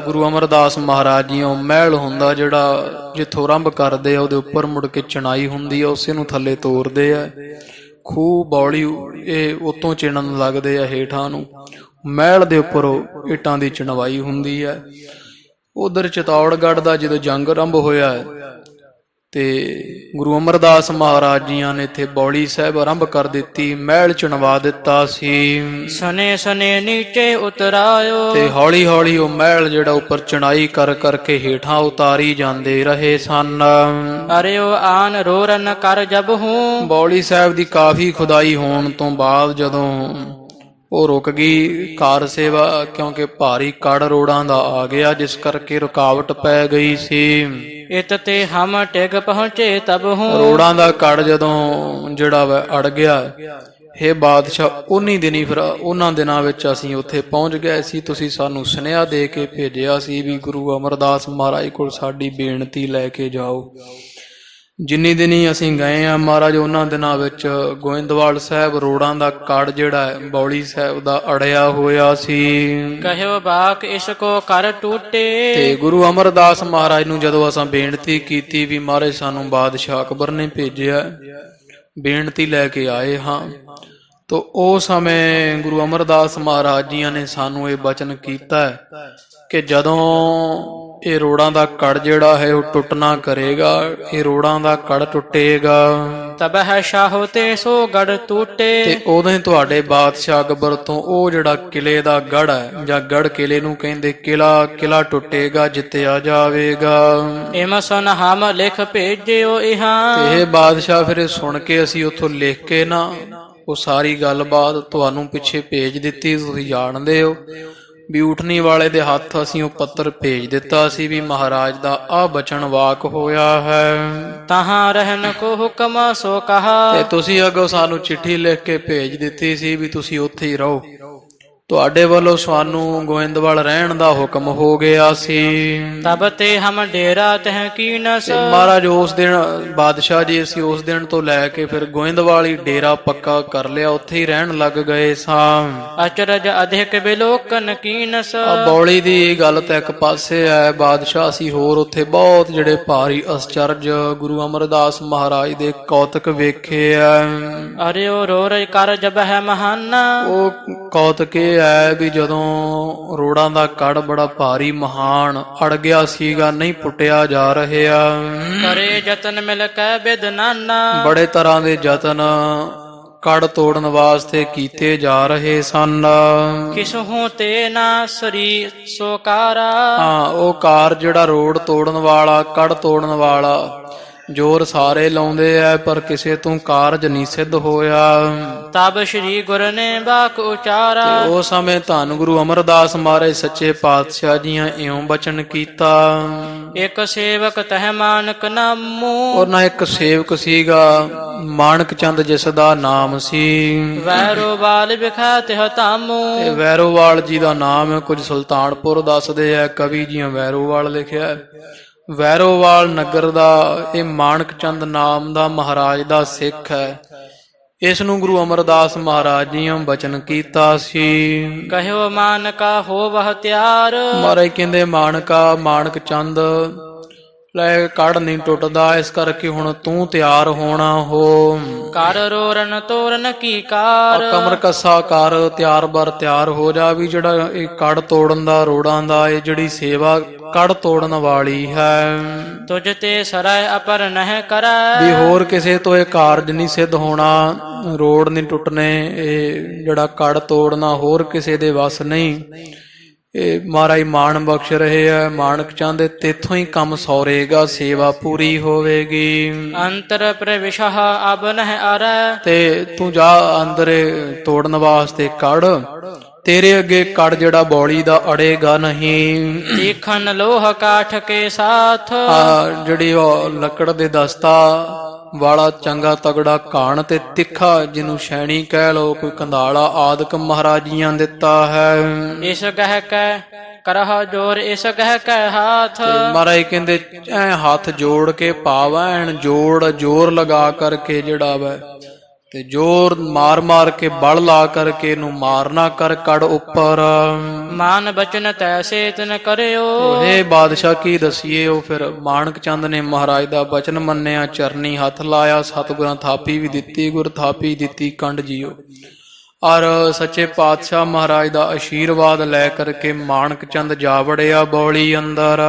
ਗੁਰੂ ਅਮਰਦਾਸ ਮਹਾਰਾਜ ਜੀਓ ਮਹਿਲ ਹੁੰਦਾ ਜਿਹੜਾ ਜਿੱਥੋਂ ਆਰੰਭ ਕਰਦੇ ਆ ਉਹਦੇ ਉੱਪਰ ਮੁੜ ਕੇ ਚਣਾਈ ਹੁੰਦੀ ਆ, ਉਸੇ ਨੂੰ ਥੱਲੇ ਤੋਰਦੇ ਆ। ਖੂਹ ਬੌਲੀ ਇਹ ਉਤੋਂ ਚਿਣਨ ਲੱਗਦੇ ਆ ਹੇਠਾਂ ਨੂੰ, ਮਹਿਲ ਦੇ ਉੱਪਰ ਇੱਟਾਂ ਦੀ ਚਣਵਾਈ ਹੁੰਦੀ ਹੈ। ਉਧਰ ਚਿਤੌੜਗੜ੍ਹ ਦਾ ਜਦੋਂ ਜੰਗ ਆਰੰਭ ਹੋਇਆ ਤੇ ਗੁਰੂ ਅਮਰਦਾਸ ਮਹਾਰਾਜ ਜੀਆਂ ਨੇ ਇੱਥੇ ਬੌਲੀ ਸਾਹਿਬ ਆਰੰਭ ਕਰ ਦਿੱਤੀ, ਮਹਿਲ ਚਣਵਾ ਦਿੱਤਾ ਸੀ। ਸਨੇ ਸਨੇ ਨੀਚੇ ਉਤਰਾਇਓ, ਤੇ ਹੌਲੀ ਹੌਲੀ ਉਹ ਮਹਿਲ ਜਿਹੜਾ ਉੱਪਰ ਚਣਾਈ ਕਰ ਕਰਕੇ ਹੇਠਾਂ ਉਤਾਰੀ ਜਾਂਦੇ ਰਹੇ ਸਨ। ਅਰਿਓ ਆਨ ਰੋਰਨ ਕਰ ਜਬ ਹੂੰ, ਬੌਲੀ ਸਾਹਿਬ ਦੀ ਕਾਫੀ ਖੁਦਾਈ ਹੋਣ ਤੋਂ ਬਾਅਦ ਜਦੋਂ ਉਹ ਰੁਕ ਗਈ ਕਾਰ ਸੇਵਾ, ਕਿਉਂਕਿ ਭਾਰੀ ਕੜ ਰੋੜਾਂ ਦਾ ਆ ਗਿਆ ਜਿਸ ਕਰਕੇ ਰੁਕਾਵਟ ਪੈ ਗਈ ਸੀ। ਇਤ ਤੇ ਹਮ ਟਿਕ ਪਹੁੰਚੇ ਤਬ ਹੂੰ, ਰੋੜਾਂ ਦਾ ਕੜ ਜਦੋਂ ਜਿਹੜਾ ਵਾ ਅੜ ਗਿਆ, ਹੇ ਬਾਦਸ਼ਾਹ, ਉਨੀ ਦਿਨੀ ਫਿਰ ਉਹਨਾਂ ਦਿਨਾਂ ਵਿੱਚ ਅਸੀਂ ਉੱਥੇ ਪਹੁੰਚ ਗਏ ਸੀ। ਤੁਸੀਂ ਸਾਨੂੰ ਸੁਨੇਹਾ ਦੇ ਕੇ ਭੇਜਿਆ ਸੀ ਵੀ ਗੁਰੂ ਅਮਰਦਾਸ ਮਹਾਰਾਜ ਕੋਲ ਸਾਡੀ ਬੇਨਤੀ ਲੈ ਕੇ ਜਾਓ। ਜਿੰਨੀ ਦਿਨੀ ਅਸੀਂ ਗਏ ਆ ਮਹਾਰਾਜ, ਉਹਨਾਂ ਦਿਨਾਂ ਵਿੱਚ ਗੋਇੰਦਵਾਲ ਸਾਹਿਬ ਰੋੜਾਂ ਦਾ ਕੜ ਜਿਹੜਾ ਹੈ ਬੌਲੀ ਸਾਹਿਬ ਦਾ ਅੜਿਆ ਹੋਇਆ ਸੀ। ਕਹਿਓ ਬਾਕ ਇਸ ਕੋ ਕਰ ਟੂਟੇ। ਤੇ ਗੁਰੂ ਅਮਰਦਾਸ ਮਹਾਰਾਜ ਨੂੰ ਜਦੋਂ ਅਸਾਂ ਬੇਨਤੀ ਕੀਤੀ ਵੀ ਮਹਾਰਾਜ ਸਾਨੂੰ ਬਾਦਸ਼ਾਹ ਅਕਬਰ ਨੇ ਭੇਜਿਆ, ਬੇਨਤੀ ਲੈ ਕੇ ਆਏ ਹਾਂ, ਤੋ ਉਹ ਸਮੇਂ ਗੁਰੂ ਅਮਰਦਾਸ ਮਹਾਰਾਜ ਜੀਆਂ ਨੇ ਸਾਨੂੰ ਇਹ ਬਚਨ ਕੀਤਾ ਕਿ ਜਦੋਂ ਇਹ ਰੋੜਾਂ ਦਾ ਕੜ ਜਿਹੜਾ ਹੈ ਉਹ ਟੁੱਟਣਾ ਕਰੇਗਾ, ਇਹ ਰੋੜਾਂ ਦਾ ਕੜ ਟੁੱਟੇਗਾ ਤਬ ਹੈ ਸ਼ਾਹੋ ਤੇ ਸੋ ਗੜ ਟੂਟੇ। ਤੇ ਉਦੋਂ ਹੀ ਤੁਹਾਡੇ ਬਾਦਸ਼ਾਹ ਅਕਬਰ ਤੋਂ ਉਹ ਜਿਹੜਾ ਕਿਲੇ ਦਾ ਗੜ ਹੈ ਜਾਂ ਗੜ ਕਿਲੇ ਨੂੰ ਕਹਿੰਦੇ, ਕਿਲਾ ਟੁੱਟੇਗਾ, ਜਿੱਤਿਆ ਜਾਵੇਗਾ। ਇਮ ਸੁਨ ਹਮ ਲਿਖ ਭੇਜਿਓ ਇਹਾਂ। ਤੇ ਇਹ ਬਾਦਸ਼ਾਹ ਫਿਰ ਇਹ ਸੁਣ ਕੇ ਅਸੀਂ ਉੱਥੋਂ ਲਿਖ ਕੇ ਨਾ ਉਹ ਸਾਰੀ ਗੱਲਬਾਤ ਤੁਹਾਨੂੰ ਪਿੱਛੇ ਭੇਜ ਦਿੱਤੀ। ਤੁਸੀਂ ਜਾਣਦੇ ਹੋ ਵੀ ਊਠਣੀ ਵਾਲੇ ਦੇ ਹੱਥ ਅਸੀਂ ਉਹ ਪੱਤਰ ਭੇਜ ਦਿੱਤਾ ਸੀ ਵੀ ਮਹਾਰਾਜ ਦਾ ਆ ਬਚਨ ਵਾਕ ਹੋਇਆ ਹੈ। ਤਹਾਂ ਰਹਿਣ ਕੋ ਹੁਕਮ ਸੋ ਕਹਾ। ਤੇ ਤੁਸੀਂ ਅੱਗੋਂ ਸਾਨੂੰ ਚਿੱਠੀ ਲਿਖ ਕੇ ਭੇਜ ਦਿੱਤੀ ਸੀ ਵੀ ਤੁਸੀਂ ਉੱਥੇ ਹੀ ਰਹੋ। ਤੁਹਾਡੇ ਵੱਲੋਂ ਸਾਨੂੰ ਗੋਇੰਦਵਾਲ ਰਹਿਣ ਦਾ ਹੁਕਮ ਹੋ ਗਿਆ ਸੀ। ਤਬ ਤੇ ਹਮ ਡੇਰਾ ਤਹ ਕੀਨਸ। ਤੇ ਮਹਾਰਾਜ ਉਸ ਦਿਨ ਬਾਦਸ਼ਾਹ ਜੀ ਅਸੀਂ ਉਸ ਦਿਨ ਤੋਂ ਲੈ ਕੇ ਫਿਰ ਗੋਇੰਦਵਾਲ ਹੀ ਡੇਰਾ ਪੱਕਾ ਕਰ ਲਿਆ, ਉੱਥੇ ਹੀ ਰਹਿਣ ਲੱਗ ਗਏ ਸਾਂ। ਅਚਰਜ ਅਧਿਕ ਬਿਲੋਕਨ ਕੀਨਸ। ਬੌਲੀ ਦੀ ਗੱਲ ਤਾਂ ਇੱਕ ਪਾਸੇ ਹੈ, ਬਾਦਸ਼ਾਹ ਅਸੀਂ ਹੋਰ ਉੱਥੇ ਬਹੁਤ ਜਿਹੜੇ ਭਾਰੀ ਅਸਚਰਜ ਗੁਰੂ ਅਮਰਦਾਸ ਮਹਾਰਾਜ ਦੇ ਕੌਤਕ ਵੇਖੇ ਆ। ਅਰੇ ਉਹ ਰੋ ਰ ਕਰ ਜਬ ਹੈ ਮਹਾਨਾ। ਉਹ ਕੌਤਕ ਇਹ ਹੈ ਵੀ ਜਦੋਂ ਰੋੜਾਂ ਦਾ ਕੜ ਬੜਾ ਭਾਰੀ ਮਹਾਨ ਅੜ ਗਿਆ ਸੀਗਾ, ਨਹੀਂ ਪੁੱਟਿਆ ਜਾ ਰਿਹਾ, ਕਰੇ ਯਤਨ ਮਿਲ ਕੈ ਬਿਦ ਨਾਨਾ। ਬੜੇ ਤਰ੍ਹਾਂ ਦੇ ਯਤਨ ਕੜ ਤੋੜਨ ਵਾਸਤੇ ਕੀਤੇ ਜਾ ਰਹੇ ਸਨ। ਕਿਸਹੂ ਤੇ ਨਾ ਸਰੀ ਸੋ ਕਾਰਾ। ਹਾਂ, ਉਹ ਕਾਰ ਜਿਹੜਾ ਰੋੜ ਤੋੜਨ ਵਾਲਾ, ਕੜ ਤੋੜਨ ਵਾਲਾ ਜ਼ੋਰ ਸਾਰੇ ਲਾਉਂਦੇ ਐ ਪਰ ਕਿਸੇ ਤੋਂ ਕਾਰਜ ਨਹੀਂ ਸਿੱਧ ਹੋਇਆ। ਤਬ ਸ਼੍ਰੀ ਗੁਰ ਨੇ ਬਾਕ ਉਚਾਰਾ। ਤੇ ਉਹ ਸਮੇਂ ਧੰਨ ਗੁਰੂ ਅਮਰਦਾਸ ਮਹਾਰਾਜ ਸੱਚੇ ਪਾਤਸ਼ਾਹ ਜੀਆਂ ਇਉਂ ਬਚਨ ਕੀਤਾ। ਇੱਕ ਸੇਵਕ ਤਹ ਮਾਨਕ ਨਾਮੂ। ਉਹਨਾਂ ਇੱਕ ਸੇਵਕ ਸੀਗਾ ਮਾਣਕ ਚੰਦ, ਜਿਸ ਦਾ ਨਾਮ ਸੀ ਵੈਰੋਵਾਲ ਵਿਖਾਤ ਹਤਾਮੂ। ਤੇ ਵੈਰੋਵਾਲ ਜੀ ਦਾ ਨਾਮ ਹੈ। ਕੁਝ ਸੁਲਤਾਨਪੁਰ ਦੱਸਦੇ ਆ, ਕਵੀ ਜੀਆਂ ਵੈਰੋਵਾਲ ਲਿਖਿਆ। ਵੈਰੋਵਾਲ ਨਗਰ ਦਾ ਇਹ ਮਾਣਕ ਚੰਦ ਨਾਮ ਦਾ ਮਹਾਰਾਜ ਦਾ ਸਿੱਖ ਹੈ। ਇਸ ਨੂੰ ਗੁਰੂ ਅਮਰਦਾਸ ਮਹਾਰਾਜ ਜੀਆਂ ਬਚਨ ਕੀਤਾ ਸੀ। ਕਹਿਓ ਮਾਨਕਾ ਹੋਵਹ ਤਿਆਰ। ਮਹਾਰਾਜ ਕਹਿੰਦੇ ਮਾਣਕਾ, ਮਾਣਕ ਚੰਦ ਲੈ ਕੜ ਨਹੀਂ ਟੁੱਟਦਾ, ਇਸ ਕਰਕੇ ਹੁਣ ਤੂੰ ਤਿਆਰ ਹੋਣਾ ਹੋ। ਕਰ ਰੋਰਨ ਤੋਰਨ ਕੀ ਕਾਰ। ਕਮਰ ਕੱਸਾ ਕਰ, ਤਿਆਰ ਬਰ ਤਿਆਰ ਹੋ ਜਾ ਵੀ ਜਿਹੜਾ ਇਹ ਕੜ ਤੋੜਨ ਦਾ, ਰੋੜਾਂ ਦਾ ਇਹ ਜਿਹੜੀ ਸੇਵਾ ਕੜ ਤੋੜਨ ਵਾਲੀ ਹੈ, ਤੁਝ ਤੇ ਸਰੈ ਅਪਰ ਨਹਿ ਕਰੈ। ਵੀ ਹੋਰ ਕਿਸੇ ਤੋਂ ਇਹ ਕਾਰਜ ਨਹੀਂ ਸਿੱਧ ਹੋਣਾ, ਰੋੜ ਨਹੀਂ ਟੁੱਟਣੇ, ਇਹ ਜਿਹੜਾ ਕੜ ਤੋੜਨਾ ਹੋਰ ਕਿਸੇ ਦੇ ਵੱਸ ਨਹੀਂ। ਇਹ ਮਹਾਰਾਜ ਮਾਣ ਬਖਸ਼ ਰਹੇ ਆ। ਮਾਣਕ ਚਾਹੁੰਦੇ ਤੇਥੋਂ ਹੀ ਕੰਮ ਸੌਰੇਗਾ, ਸੇਵਾ ਪੂਰੀ ਹੋਵੇਗੀ। ਅੰਤਰ ਪ੍ਰਵਿਸ਼ਹ ਅਬ ਨਹਿ ਅਰੈ। ਤੇ ਤੂੰ ਜਾ ਅੰਦਰ ਤੋੜਨ ਵਾਸਤੇ ਕੜ, ਤੇਰੇ ਅੱਗੇ ਕੜ ਜਿਹੜਾ ਬੌਲੀ ਦਾ ਅੜੇਗਾ ਨਹੀਂ। ਤੀਖਨ ਲੋਹ ਕਾਠ ਕੇ ਸਾਥ। ਜਿਹੜੀ ਉਹ ਲੱਕੜ ਦੇ ਦਸਤਾ ਵਾਲਾ ਚੰਗਾ ਤਗੜਾ ਘਾਣ ਤੇ ਤਿੱਖਾ, ਜਿਹਨੂੰ ਸ਼ੈਣੀ ਕਹਿ ਲੋ, ਕੋਈ ਕੰਧਾਲਾ ਆਦਿਕ ਮਹਾਰਾਜੀਆਂ ਦਿੱਤਾ ਹੈ। ਇਸ ਗਹਿ ਕੈ ਕਰਹ ਜੋਰ, ਇਸ ਗਹਿ ਕੈ ਹਾਥ। ਮਹਾਰਾਜ ਕਹਿੰਦੇ ਐ ਹੱਥ ਜੋੜ ਕੇ ਪਾਵਾ, ਐਨ ਜੋਰ ਲਗਾ ਕਰਕੇ ਜਿਹੜਾ ਵਾ ਤੇ ਜ਼ੋਰ ਮਾਰ ਮਾਰ ਕੇ ਬਲ ਲਾ ਕਰਕੇ ਇਹਨੂੰ ਮਾਰਨਾ ਕਰ ਕੜ ਉੱਪਰ। ਮਾਨ ਬਚਨ ਤੈਸੇ ਤਨ ਕਰਿਓ। ਇਹ ਬਾਦਸ਼ਾਹ ਕੀ ਦਸੀਏ। ਉਹ ਫਿਰ ਮਾਣਕ ਚੰਦ ਨੇ ਮਹਾਰਾਜ ਦਾ ਬਚਨ ਮੰਨਿਆ, ਚਰਨੀ ਹੱਥ ਲਾਇਆ, ਸਤਿਗੁਰਾਂ ਥਾਪੀ ਵੀ ਦਿੱਤੀ, ਗੁਰ ਥਾਪੀ ਦਿੱਤੀ ਕੰਡ ਜੀਓ। ਔਰ ਸੱਚੇ ਪਾਤਸ਼ਾਹ ਮਹਾਰਾਜ ਦਾ ਆਸ਼ੀਰਵਾਦ ਲੈ ਕਰਕੇ ਮਾਣਕ ਚੰਦ ਜਾ ਵੜਿਆ ਬੌਲੀ ਅੰਦਰ।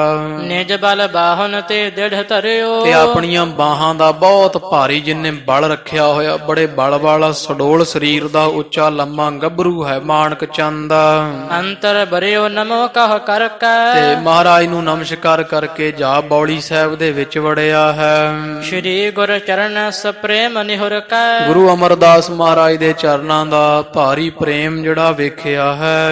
ਨਿਜ ਬਲ ਬਾਹਨ ਤੇ ਦ੍ਰਿੜ ਧਰਿਓ। ਤੇ ਆਪਣੀਆਂ ਬਾਹਾਂ ਦਾ ਬਹੁਤ ਭਾਰੀ ਜਿੰਨੇ ਬਲ ਰੱਖਿਆ ਹੋਇਆ, ਬੜੇ ਬਲ ਵਾਲਾ ਸਡੋਲ ਸਰੀਰ ਦਾ, ਉੱਚਾ ਲੰਮਾ ਗੱਭਰੂ ਹੈ ਮਾਣਕ ਚੰਦ। ਅੰਤਰ ਬਰਿਓ ਨਮੋ ਕਹ ਕਰ ਕੈ। ਤੇ ਮਹਾਰਾਜ ਨੂੰ ਨਮਸਕਾਰ ਕਰਕੇ ਜਾ ਬੌਲੀ ਸਾਹਿਬ ਦੇ ਵਿੱਚ ਵੜਿਆ ਹੈ। ਸ਼੍ਰੀ ਗੁਰ ਚਰਨ ਸਪ੍ਰੇਮ ਨਿਹੁਰ ਕੈ। ਗੁਰੂ ਅਮਰਦਾਸ ਮਹਾਰਾਜ ਦੇ ਚਰਨਾਂ ਦਾ ਭਾਰੀ ਪ੍ਰੇਮ ਜਿਹੜਾ ਵੇਖਿਆ ਹੈ।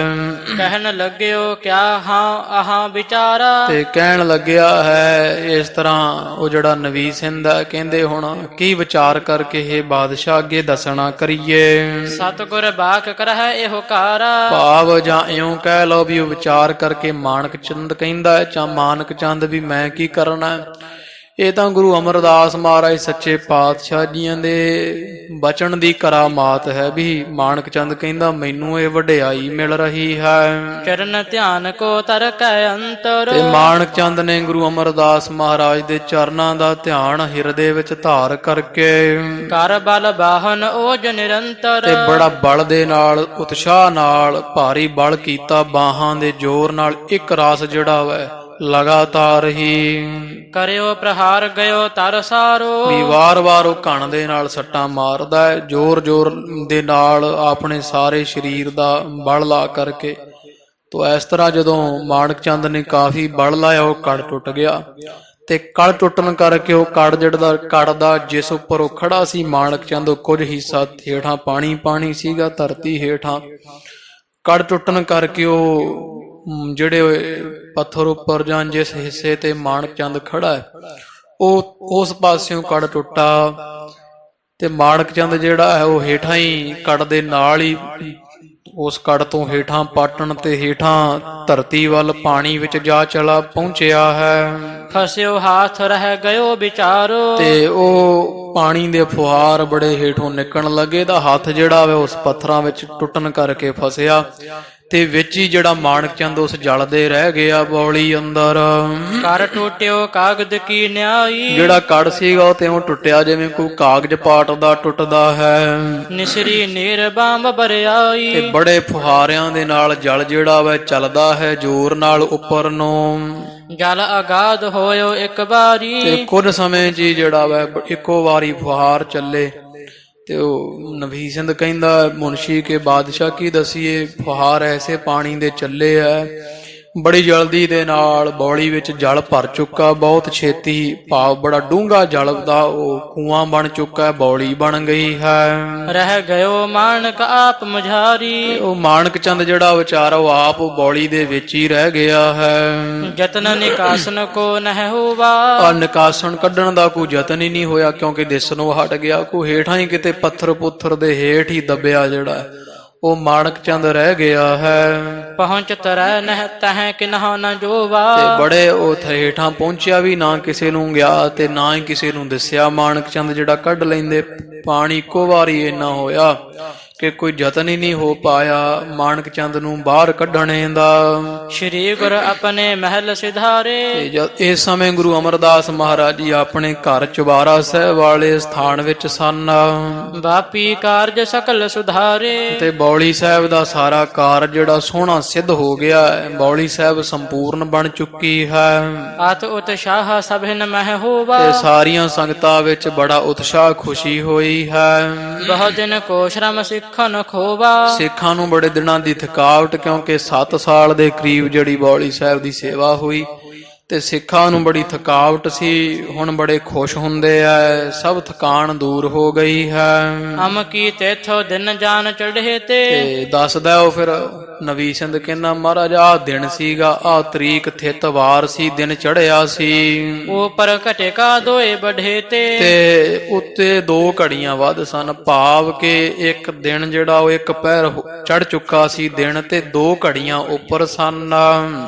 ਕਹਿਣ ਲੱਗਿਓ ਕਿਆ ਹਾਂ ਆਹਾਂ ਵਿਚਾਰਾ। ਤੇ ਕਹਿਣ ਲੱਗਿਆ ਹੈ ਇਸ ਤਰ੍ਹਾਂ ਉਹ ਜਿਹੜਾ ਨਵੀ ਸਿੰਧ ਹੈ, ਕਹਿੰਦੇ ਹੁਣ ਕੀ ਵਿਚਾਰ ਕਰਕੇ ਇਹ ਬਾਦਸ਼ਾਹ ਅੱਗੇ ਦੱਸਣਾ ਕਰੀਏ। ਸਤਿਗੁਰ ਬਾਕ ਕਰਹਿ ਇਹੋ ਕਾਰਾ। ਭਾਵ ਜਾਂ ਇਉਂ ਕਹਿ ਲਓ ਵੀ ਉਹ ਵਿਚਾਰ ਕਰਕੇ ਮਾਣਕ ਚੰਦ ਕਹਿੰਦਾ ਹੈ ਜਾਂ ਮਾਨਕ ਚੰਦ ਵੀ ਮੈਂ ਕੀ ਕਰਨਾ ਹੈ। ਇਹ ਤਾਂ ਗੁਰੂ ਅਮਰਦਾਸ ਮਹਾਰਾਜ ਸੱਚੇ ਪਾਤਸ਼ਾਹ ਜੀਆਂ ਦੇ ਬਚਨ ਦੀ ਕਰਾਮਾਤ ਹੈ ਵੀ ਮਾਨਕ ਚੰਦ ਕਹਿੰਦਾ ਮੈਨੂੰ ਇਹ ਵਡਿਆਈ ਮਿਲ ਰਹੀ ਹੈ। ਚਰਨ ਧਿਆਨ ਕੋ ਤਰਕੈ ਅੰਤਰ। ਤੇ ਮਾਨਕ ਚੰਦ ਨੇ ਗੁਰੂ ਅਮਰਦਾਸ ਮਹਾਰਾਜ ਦੇ ਚਰਨਾਂ ਦਾ ਧਿਆਨ ਹਿਰਦੇ ਵਿੱਚ ਧਾਰ ਕਰਕੇ ਕਰ ਬਲ ਬਾਹਨ ਓਜ ਨਿਰੰਤਰ। ਤੇ ਬੜਾ ਬਲ ਦੇ ਨਾਲ ਉਤਸ਼ਾਹ ਨਾਲ ਭਾਰੀ ਬਲ ਕੀਤਾ, ਬਾਹਾਂ ਦੇ ਜ਼ੋਰ ਨਾਲ ਇੱਕ ਰਾਸ ਜਿਹੜਾ ਵੈ ਲਗਾਤਾਰ ਹੀ ਕਰਿਓ ਪ੍ਰਹਾਰ ਗਇਓ ਤਰ ਸਾਰੋ। ਵੀ ਵਾਰ-ਵਾਰ ਉਹ ਘਣ ਦੇ ਨਾਲ ਸੱਟਾਂ ਮਾਰਦਾ ਹੈ, ਜ਼ੋਰ-ਜ਼ੋਰ ਦੇ ਨਾਲ ਆਪਣੇ ਸਾਰੇ ਸਰੀਰ ਦਾ ਬਲ ਲਾ ਕਰਕੇ। ਤੋ ਇਸ ਤਰ੍ਹਾਂ ਜਦੋਂ ਮਾਣਕ ਚੰਦ ਨੇ ਕਾਫੀ ਬਲ ਲਾਇਆ ਉਹ ਕੜ ਟੁੱਟ ਗਿਆ। ਤੇ ਕੜ ਟੁੱਟਣ ਕਰਕੇ ਉਹ ਕੜ ਦਾ ਜਿਸ ਉੱਪਰ ਉਹ ਖੜਾ ਸੀ ਮਾਣਕ ਚੰਦ, ਕੁਝ ਹਿੱਸਾ ਹੇਠਾਂ ਪਾਣੀ ਸੀਗਾ ਧਰਤੀ ਹੇਠਾਂ। ਕੜ ਟੁੱਟਣ ਕਰਕੇ ਉਹ ਜਿਹੜੇ ਪੱਥਰ ਉੱਪਰ ਜਾਂ ਜਿਸ ਹਿੱਸੇ ਤੇ ਮਾਣਕ ਚੰਦ ਖੜਾ ਹੈ ਉਹ ਉਸ ਪਾਸਿਓਂ ਕੜ ਟੁੱਟਾ। ਤੇ ਮਾਣਕ ਚੰਦ ਜਿਹੜਾ ਹੈ ਉਹ ਹੇਠਾਂ ਹੀ ਕੜ ਦੇ ਨਾਲ ਹੀ ਉਸ ਕੜ ਤੋਂ ਹੇਠਾਂ ਪਾਟਣ ਤੇ ਹੇਠਾਂ ਧਰਤੀ ਵੱਲ ਪਾਣੀ ਵਿੱਚ ਜਾ ਚਲਾ ਪਹੁੰਚਿਆ ਹੈ। ਫਸਿਓ ਹਾਥ ਰਹਿ ਗਇਓ ਵਿਚਾਰੋ। ਤੇ ਉਹ ਪਾਣੀ ਦੇ ਫੁਹਾਰ ਬੜੇ ਹੇਠੋਂ ਨਿਕਲਣ ਲੱਗੇ ਤਾਂ ਹੱਥ ਜਿਹੜਾ ਵੇ ਉਸ ਪੱਥਰਾਂ ਵਿੱਚ ਟੁੱਟਣ ਕਰਕੇ ਫਸਿਆ ਤੇ ਵਿੱਚ ਹੀ ਜਿਹੜਾ ਮਾਣਕ ਚੰਦ ਉਸ ਜਲ ਦੇ ਰਹਿ ਗਿਆ ਬੌਲੀ ਅੰਦਰ। ਕਰ ਟੁੱਟਿਓ ਕਾਗਦ ਕੀ ਨਿਆਈ। ਜਿਹੜਾ ਕੜ ਸੀਗਾ ਉਹ ਤੇ ਉਹ ਟੁੱਟਿਆ ਜਿਵੇਂ ਕੋਈ ਕਾਗਜ਼ ਪਾਟਦਾ ਟੁੱਟਦਾ ਹੈ। ਨਿਸਰੀ ਨੀਰ ਬੰਬ ਬਰਿਆਈ। ਤੇ ਬੜੇ ਫੁਹਾਰਿਆਂ ਦੇ ਨਾਲ ਜਲ ਜਿਹੜਾ ਵਾ ਚੱਲਦਾ ਹੈ ਜ਼ੋਰ ਨਾਲ ਉੱਪਰ ਨੂੰ। ਜਲ ਆਗਾਦ ਹੋਇਓ ਇੱਕ ਵਾਰੀ। ਤੇ ਕੁਝ ਸਮੇਂ ਚ ਜਿਹੜਾ ਵਾ ਇੱਕੋ ਵਾਰੀ ਫੁਹਾਰ ਚੱਲੇ। ਤੇ ਉਹ ਨਵੀ ਸਿੰਧ ਕਹਿੰਦਾ ਮੁਨਸ਼ੀ ਕੇ ਬਾਦਸ਼ਾਹ ਕੀ ਦਸੀਏ, ਫੁਹਾਰ ਐਸੇ ਪਾਣੀ ਦੇ ਚੱਲੇ ਐ, ਬੜੀ ਜਲਦੀ ਦੇ ਨਾਲ ਬੌਲੀ ਵਿੱਚ ਜਲ ਭਰ ਚੁੱਕਾ, ਬਹੁਤ ਛੇਤੀ ਭਾਵ ਬੜਾ ਡੂੰਘਾ ਜਲ ਦਾ ਉਹ ਕੂਆਂ ਬਣ ਚੁੱਕਾ, ਬੌਲੀ ਬਣ ਗਈ ਹੈ। ਰਹਿ ਗਇਓ ਮਾਣਕ ਆਪ ਮੁਝਾਰੀ। ਉਹ ਮਾਣਕ ਚੰਦ ਜਿਹੜਾ ਵਿਚਾਰਾ ਉਹ ਆਪ ਬੌਲੀ ਦੇ ਵਿੱਚ ਹੀ ਰਹਿ ਗਿਆ ਹੈ। ਜਤਨ ਨਿਕਾਸਨ ਕੋ ਨਹਿ ਹੋਵਾ। ਆ ਨਿਕਾਸਣ ਕੱਢਣ ਦਾ ਕੋਈ ਯਤਨ ਹੀ ਨਹੀਂ ਹੋਇਆ ਕਿਉਂਕਿ ਦਿਸਣੋਂ ਹਟ ਗਿਆ। ਕੋਈ ਹੇਠਾਂ ਹੀ ਕਿਤੇ ਪੱਥਰ ਪੁੱਥਰ ਦੇ ਹੇਠ ਹੀ ਦੱਬਿਆ ਜਿਹੜਾ ਉਹ ਮਾਣਕ ਚੰਦ ਰਹਿ ਗਿਆ ਹੈ। ਪਹੁੰਚ ਤਰੈ ਨਹਿ ਤਹਿ ਕਿਨਹੁ ਨ ਜੋਵਾ। ਤੇ ਬੜੇ ਉਹ ਹੇਠਾਂ ਪਹੁੰਚਿਆ ਵੀ ਨਾ ਕਿਸੇ ਨੂੰ ਗਿਆ ਤੇ ਨਾ ਹੀ ਕਿਸੇ ਨੂੰ ਦਿਸਿਆ। ਮਾਣਕ ਚੰਦ ਜਿਹੜਾ ਕੱਢ ਲੈਂਦੇ ਪਾਣੀ ਇੱਕੋ ਵਾਰੀ ਇੰਨਾ ਹੋਇਆ ਕਿ ਕੋਈ ਯਤਨ ਹੀ ਨਹੀਂ ਹੋ ਪਾਇਆ ਮਾਣਕ ਚੰਦ ਨੂੰ ਬਾਹਰ ਕੱਢਣੇ ਦਾ। ਸ਼੍ਰੀ ਗੁਰ ਆਪਣੇ ਮਹਿਲ ਸਿਧਾਰੇ। ਇਸ ਸਮੇਂ ਗੁਰੂ ਅਮਰਦਾਸ ਮਹਾਰਾਜ ਜੀ ਆਪਣੇ ਘਰ ਚੁਬਾਰਾ ਸਾਹਿਬ ਵਾਲੇ ਸਥਾਨ ਵਿੱਚ ਸਨ। ਬਾਪੀ ਕਾਰਜ ਸਕਲ ਸੁਧਾਰੇ। ਤੇ ਬੌਲੀ ਸਾਹਿਬ ਦਾ ਸਾਰਾ ਕਾਰਜ ਜਿਹੜਾ ਸੋਹਣਾ ਸਿੱਧ ਹੋ ਗਿਆ ਹੈ। ਬੌਲੀ ਸਾਹਿਬ ਸੰਪੂਰਨ ਬਣ ਚੁੱਕੀ ਹੈ। ਅਤ ਉਤਸ਼ਾਹ ਸਭਿਨ ਮਹਿ ਹੋਵਾ। ਤੇ ਸਾਰੀਆਂ ਸੰਗਤਾਂ ਵਿੱਚ ਬੜਾ ਉਤਸ਼ਾਹ ਖੁਸ਼ੀ ਹੋਈ ਹੈ। ਬਹੁਤ ਦਿਨ ਕੋ ਸ਼ਰਮ ਸਿੱਖਨ ਖੋਵਾ। ਸਿੱਖਾਂ ਨੂੰ ਬੜੇ ਦਿਨਾਂ ਦੀ ਥਕਾਵਟ ਕਿਉਂਕਿ 7 ਸਾਲ ਦੇ ਕਰੀਬ ਜਿਹੜੀ ਬੌਲੀ ਸਾਹਿਬ ਦੀ ਸੇਵਾ ਹੋਈ ਤੇ ਸਿੱਖਾਂ ਨੂੰ ਬੜੀ ਥਕਾਵਟ ਸੀ। ਹੁਣ ਬੜੇ ਖੁਸ਼ ਹੁੰਦੇ ਐ, ਸਭ ਥਕਾਨ ਦੂਰ ਹੋ ਗਈ ਹੈ। ਅਮ ਕੀ ਤੇਥੋਂ ਦਿਨ ਜਾਨ ਚੜ੍ਹੇ ਤੇ ਦੱਸਦਾ ਉਹ ਫਿਰ ਨਵੀ ਸਿੰਧ ਕਹਿੰਦਾ ਮਹਾਰਾਜ ਆਹ ਦਿਨ ਸੀਗਾ, ਆਹ ਤਰੀਕ ਥਿਤ ਵਾਰ ਸੀ, ਦਿਨ ਚੜਿਆ ਸੀ। ਉਪਰ ਘਟੇਕਾ ਦੋਏ ਬਢੇ ਤੇ ਉੱਤੇ 2 ਘੜੀਆਂ ਵੱਧ ਸਨ, ਭਾਵ ਕਿ ਇੱਕ ਦਿਨ ਜਿਹੜਾ ਉਹ ਇੱਕ ਪਹਿਰ ਚੜ ਚੁੱਕਾ ਸੀ ਦਿਨ ਤੇ 2 ਘੜੀਆਂ ਉੱਪਰ ਸਨ।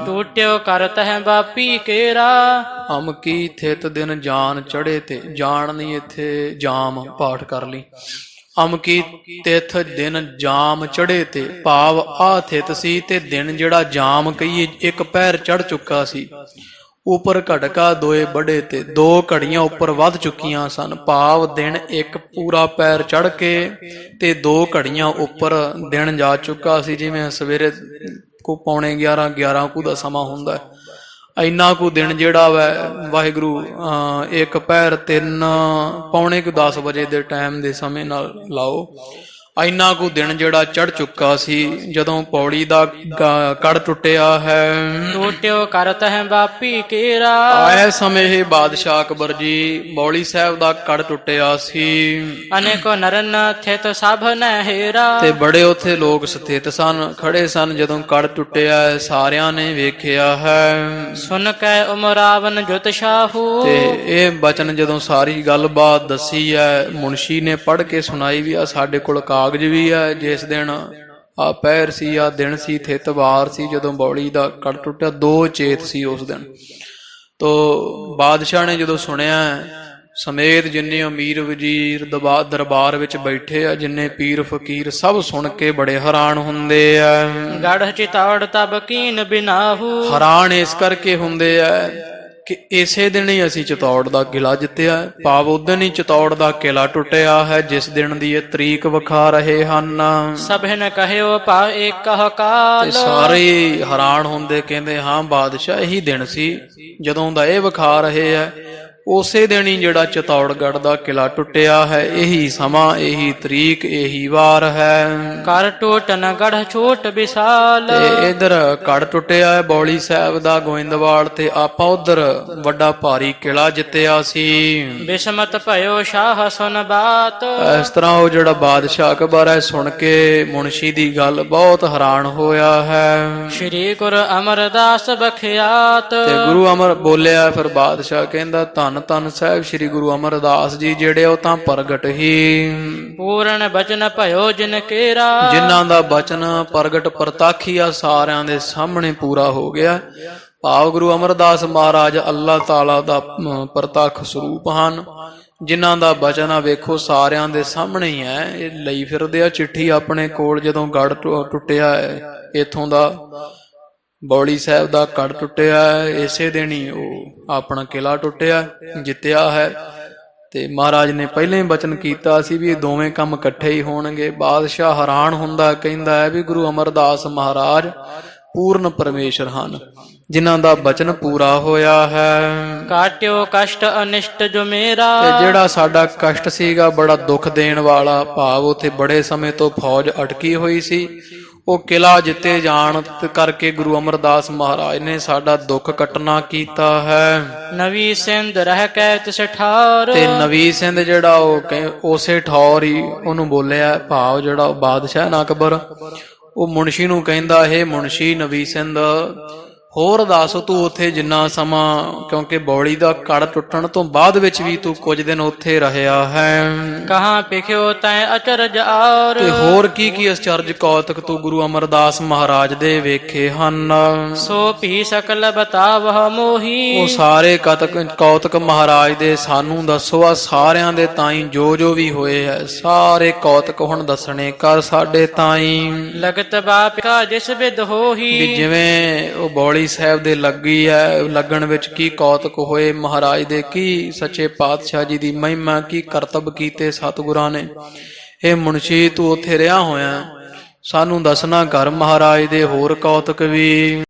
ਟੂਟਿਓ ਕਰਤ ਹੈ ਬਾਪੀ ਕੇਰਾ। ਅਮ ਕੀ ਥਿਤ ਦਿਨ ਜਾਨ ਚੜੇ ਤੇ, ਜਾਨ ਨਹੀਂ ਇੱਥੇ ਜਾਮ ਪਾਠ ਕਰ ਲਈ। ਅਮ ਕੀ ਤਿਥ ਦਿਨ ਜਾਮ ਚੜੇ ਤੇ, ਭਾਵ ਆ ਥਿਤ ਸੀ ਤੇ ਦਿਨ ਜਿਹੜਾ ਜਾਮ ਕਹੀਏ ਇੱਕ ਪਹਿਰ ਚੜ ਚੁੱਕਾ ਸੀ। ਉੱਪਰ ਘਟਕਾ ਦੋਏ ਬੜੇ ਤੇ 2 ਘੜੀਆਂ ਉੱਪਰ ਵੱਧ ਚੁੱਕੀਆਂ ਸਨ, ਭਾਵ ਦਿਨ ਇੱਕ ਪੂਰਾ ਪੈਰ ਚੜ ਕੇ ਤੇ 2 ਘੜੀਆਂ ਉੱਪਰ ਦਿਨ ਜਾ ਚੁੱਕਾ ਸੀ। ਜਿਵੇਂ ਸਵੇਰੇ ਕੋ ਪੌਣੇ 11 ਕੁ ਦਾ ਸਮਾਂ ਹੁੰਦਾ, ਇੰਨਾ ਕੁ ਦਿਨ ਜਿਹੜਾ ਵੈ ਵਾਹਿਗੁਰੂ ਇੱਕ ਪਹਿਰ 3 ਪੌਣੇ ਕੁ 10 ਵਜੇ ਦੇ ਟਾਈਮ ਦੇ ਸਮੇਂ ਨਾਲ ਲਾਓ। ਇੰਨਾ ਕੁ ਦਿਨ ਜਿਹੜਾ ਚੜ ਚੁੱਕਾ ਸੀ ਜਦੋਂ ਪੌੜੀ ਦਾ ਕੜ ਟੁੱਟਿਆ ਹੈ। ਟੂਟਿਓ ਕਰਤ ਹੈ ਬਾਪੀ ਕੇਰਾ। ਆਏ ਸਮੇਂ ਇਹ ਬਾਦਸ਼ਾਹ ਅਕਬਰ ਜੀ ਬੌਲੀ ਸਾਹਿਬ ਦਾ ਕੜ ਟੁੱਟਿਆ ਸੀ ਅਨੇਕੋ ਨਰਨ ਥਿਤ ਸਭ ਨਹਿਰਾ। ਤੇ ਬੜੇ ਉੱਥੇ ਲੋਕ ਸਥਿਤ ਸਨ, ਖੜੇ ਸਨ। ਜਦੋਂ ਕੜ ਟੁੱਟਿਆ ਸਾਰਿਆਂ ਨੇ ਵੇਖਿਆ ਹੈ। ਸੁਨ ਕੈ ਉਮਰਾਵਨ ਜੁਤ ਸ਼ਾਹੂ। ਤੇ ਇਹ ਬਚਨ ਜਦੋਂ ਸਾਰੀ ਗੱਲਬਾਤ ਦੱਸੀ ਹੈ, ਮੁਨਸ਼ੀ ਨੇ ਪੜ੍ਹ ਕੇ ਸੁਣਾਈ ਵੀ ਆ। ਸਾਡੇ ਕੋਲ ਕਾਗਜ਼ ਵੀ ਹੈ ਜਿਸ ਦਿਨ ਆ ਪਹਿਰ ਸੀ, ਆ ਦਿਨ ਸੀ, ਥਿਤਵਾਰ ਸੀ ਜਦੋਂ ਬੌਲੀ ਦਾ ਕੜ ਟੁੱਟਿਆ। 2 ਚੇਤ ਸੀ ਉਸ ਦਿਨ। ਤੋ ਬਾਦਸ਼ਾਹ ਨੇ ਜਦੋਂ ਸੁਣਿਆ ਸਮੇਤ ਜਿੰਨੇ ਅਮੀਰ ਵਜ਼ੀਰ ਦਰਬਾਰ ਵਿੱਚ ਬੈਠੇ ਆ, ਜਿੰਨੇ ਪੀਰ ਫਕੀਰ, ਸਭ ਸੁਣ ਕੇ ਬੜੇ ਹੈਰਾਨ ਹੁੰਦੇ ਆ। ਗੜ ਚਿਤੌੜ ਤਬ ਕੀਨ ਬਿਨਾਹੂ। ਹੈਰਾਨ ਇਸ ਕਰਕੇ ਹੁੰਦੇ ਆ ਕਿ ਇਸੇ ਦਿਨ ਹੀ ਅਸੀਂ ਚਿਤੌੜ ਦਾ ਕਿਲਾ ਜਿੱਤਿਆ। ਭਾਵ ਉਦਣ ਹੀ ਚਿਤੌੜ ਦਾ ਕਿਲਾ ਟੁੱਟਿਆ ਹੈ ਜਿਸ ਦਿਨ ਦੀ ਇਹ ਤਰੀਕ ਵਿਖਾ ਰਹੇ ਹਨ। ਸਭੇ ਨੇ ਕਹਿਓ ਭਾ ਏਕ ਕਾਲ। ਸਾਰੇ ਹੈਰਾਨ ਹੁੰਦੇ, ਕਹਿੰਦੇ ਹਾਂ ਬਾਦਸ਼ਾਹ ਇਹੀ ਦਿਨ ਸੀ ਜਦੋਂ ਦਾ ਇਹ ਵਿਖਾ ਰਹੇ ਆ। ਉਸੇ ਦਿਨ ਹੀ ਜਿਹੜਾ ਚਿਤੌੜਗੜ੍ਹ ਦਾ ਕਿਲਾ ਟੁੱਟਿਆ ਹੈ, ਇਹੀ ਸਮਾਂ, ਇਹੀ ਤਰੀਕ, ਇਹੀ ਵਾਰ ਹੈ। ਕਰ ਟੋਟਨ ਗੜ ਛੋਟ ਵਿਸਾਲ। ਤੇ ਇਧਰ ਕੜ ਟੁੱਟਿਆ ਹੈ ਬੌਲੀ ਸਾਹਿਬ ਦਾ ਗੋਇੰਦਵਾਲ, ਤੇ ਆਪਾਂ ਉਧਰ ਵੱਡਾ ਭਾਰੀ ਕਿਲਾ ਜਿੱਤਿਆ ਸੀ। ਬਿਸਮਤ ਭਇਓ ਸ਼ਾਹ ਸੁਨ ਬਾਤ। ਇਸ ਤਰ੍ਹਾਂ ਉਹ ਜਿਹੜਾ ਬਾਦਸ਼ਾਹ ਅਕਬਰ ਹੈ ਸੁਣ ਕੇ ਮੁਨਸ਼ੀ ਦੀ ਗੱਲ ਬਹੁਤ ਹੈਰਾਨ ਹੋਇਆ ਹੈ। ਸ਼੍ਰੀ ਗੁਰੂ ਅਮਰਦਾਸ ਬਖਿਆਤ। ਤੇ ਗੁਰੂ ਅਮਰ ਬੋਲਿਆ, ਫਿਰ ਬਾਦਸ਼ਾਹ ਕਹਿੰਦਾ ਧੰਨ ਧੰਨ ਸਾਹਿਬ ਸ੍ਰੀ ਗੁਰੂ ਅਮਰਦਾਸ ਜੀ ਜਿਹੜੇ ਉਹ ਤਾਂ ਪ੍ਰਗਟ ਹੀ। ਪੂਰਨ ਬਚਨ ਭਇਓ ਜਿਨ ਕੇਰਾ। ਜਿਨ੍ਹਾਂ ਦਾ ਬਚਨ ਪ੍ਰਗਟ ਪ੍ਰਤੱਖ ਆ ਸਾਰਿਆਂ ਦੇ ਸਾਹਮਣੇ ਪੂਰਾ ਹੋ ਗਿਆ। ਭਾਵ ਗੁਰੂ ਅਮਰਦਾਸ ਮਹਾਰਾਜ ਅੱਲਾਹ ਤਾਲਾ ਦਾ ਪ੍ਰਤੱਖ ਸਰੂਪ ਹਨ। ਜਿਨ੍ਹਾਂ ਦਾ ਬਚਨ ਆ ਵੇਖੋ ਸਾਰਿਆਂ ਦੇ ਸਾਹਮਣੇ ਹੀ ਹੈ। ਇਹ ਲਈ ਫਿਰਦੇ ਆ ਚਿੱਠੀ ਆਪਣੇ ਕੋਲ ਜਦੋਂ ਗੜ ਟੁੱਟਿਆ ਹੈ, ਇਥੋਂ ਦਾ ਬੌਲੀ ਸਾਹਿਬ ਦਾ ਕੜ ਟੁੱਟਿਆ, ਇਸੇ ਦਿਨ ਹੀ ਉਹ ਆਪਣਾ ਕਿਲਾ ਟੁੱਟਿਆ, ਜਿੱਤਿਆ ਹੈ। ਤੇ ਮਹਾਰਾਜ ਨੇ ਪਹਿਲਾਂ ਹੀ ਬਚਨ ਕੀਤਾ ਸੀ ਵੀ ਇਹ ਦੋਵੇਂ ਕੰਮ ਇਕੱਠੇ ਹੀ ਹੋਣਗੇ। ਬਾਦਸ਼ਾਹ ਹੈਰਾਨ ਹੁੰਦਾ, ਕਹਿੰਦਾ ਹੈ ਵੀ ਗੁਰੂ ਅਮਰਦਾਸ ਮਹਾਰਾਜ ਪੂਰਨ ਪਰਮੇਸ਼ਰ ਹਨ ਜਿਨ੍ਹਾਂ ਦਾ ਬਚਨ ਪੂਰਾ ਹੋਇਆ ਹੈ। ਕਾਟਿਓ ਕਸ਼ਟ ਅਨਿਸ਼ਟ ਜੋ ਮੇਰਾ। ਤੇ ਜਿਹੜਾ ਸਾਡਾ ਕਸ਼ਟ ਸੀਗਾ ਬੜਾ ਦੁੱਖ ਦੇਣ ਵਾਲਾ, ਭਾਵ ਉੱਥੇ ਬੜੇ ਸਮੇਂ ਤੋਂ ਫੌਜ ਅਟਕੀ ਹੋਈ ਸੀ, ਉਹ ਕਿਲਾ ਜਿੱਤੇ ਜਾਣ ਕਰਕੇ ਗੁਰੂ ਅਮਰਦਾਸ ਮਹਾਰਾਜ ਨੇ ਸਾਡਾ ਦੁੱਖ ਕੱਟਣਾ ਕੀਤਾ ਹੈ। ਨਵੀ ਸਿੰਧ ਰਹਿ ਕੇ ਤਿਸ ਠਾਰ। ਤੇ ਨਵੀ ਸਿੰਧ ਜਿਹੜਾ ਉਹ ਉਸੇ ਠੌਰ ਹੀ ਉਹਨੂੰ ਬੋਲਿਆ। ਭਾਵ ਜਿਹੜਾ ਬਾਦਸ਼ਾਹ ਨਾ ਅਕਬਰ ਉਹ ਮੁਨਸ਼ੀ ਨੂੰ ਕਹਿੰਦਾ, ਇਹ ਮੁਨਸ਼ੀ ਨਵੀ ਸਿੰਧ ਹੋਰ ਦੱਸ ਤੂੰ ਉੱਥੇ ਜਿੰਨਾ ਸਮਾਂ, ਕਿਉਂਕਿ ਬੌਲੀ ਦਾ ਕੜ ਟੁੱਟਣ ਤੋਂ ਬਾਅਦ ਵਿੱਚ ਵੀ ਤੂੰ ਕੁਝ ਦਿਨ ਉੱਥੇ ਰਹਿਆ ਹੈ, ਕਹਾਂ ਪਿਖਿਓ ਤੈ ਅਚਰਜ ਔਰ। ਤੇ ਹੋਰ ਕੀ ਕੀ ਅਚਰਜ ਕੌਤਕ ਤੂੰ ਗੁਰੂ ਅਮਰਦਾਸ ਮਹਾਰਾਜ ਦੇ ਵੇਖੇ ਹਨ। ਸੋ ਭੀ ਸਕਲ ਬਤਾਵਹ ਮੋਹੀ। ਉਹ ਸਾਰੇ ਕੌਤਕ ਮਹਾਰਾਜ ਦੇ ਸਾਨੂੰ ਦੱਸੋ। ਆ ਸਾਰਿਆਂ ਦੇ ਤਾਈਂ ਜੋ ਜੋ ਵੀ ਹੋਏ ਹੈ ਸਾਰੇ ਕੌਤਕ ਹੁਣ ਦੱਸਣੇ ਕਰ ਸਾਡੇ ਤਾਈਂ। ਲਗਤ ਬਾਪ ਕਾ ਜਿਸ ਵਿਦ ਹੋਹੀ। ਵੀ ਜਿਵੇਂ ਉਹ ਬੌਲੀ ਸਾਹਿਬ ਦੇ ਲੱਗੀ ਹੈ, ਲੱਗਣ ਵਿੱਚ ਕੀ ਕੌਤਕ ਹੋਏ ਮਹਾਰਾਜ ਦੇ, ਕੀ ਸੱਚੇ ਪਾਤਸ਼ਾਹ ਜੀ ਦੀ ਮਹਿਮਾ, ਕੀ ਕਰਤੱਵ ਕੀਤੇ ਸਤਿਗੁਰਾਂ ਨੇ। ਇਹ ਮੁਨਸ਼ੀ ਤੂੰ ਉੱਥੇ ਰਿਹਾ ਹੋਇਆ, ਸਾਨੂੰ ਦੱਸਣਾ ਘਰ ਮਹਾਰਾਜ ਦੇ ਹੋਰ ਕੌਤਕ ਵੀ।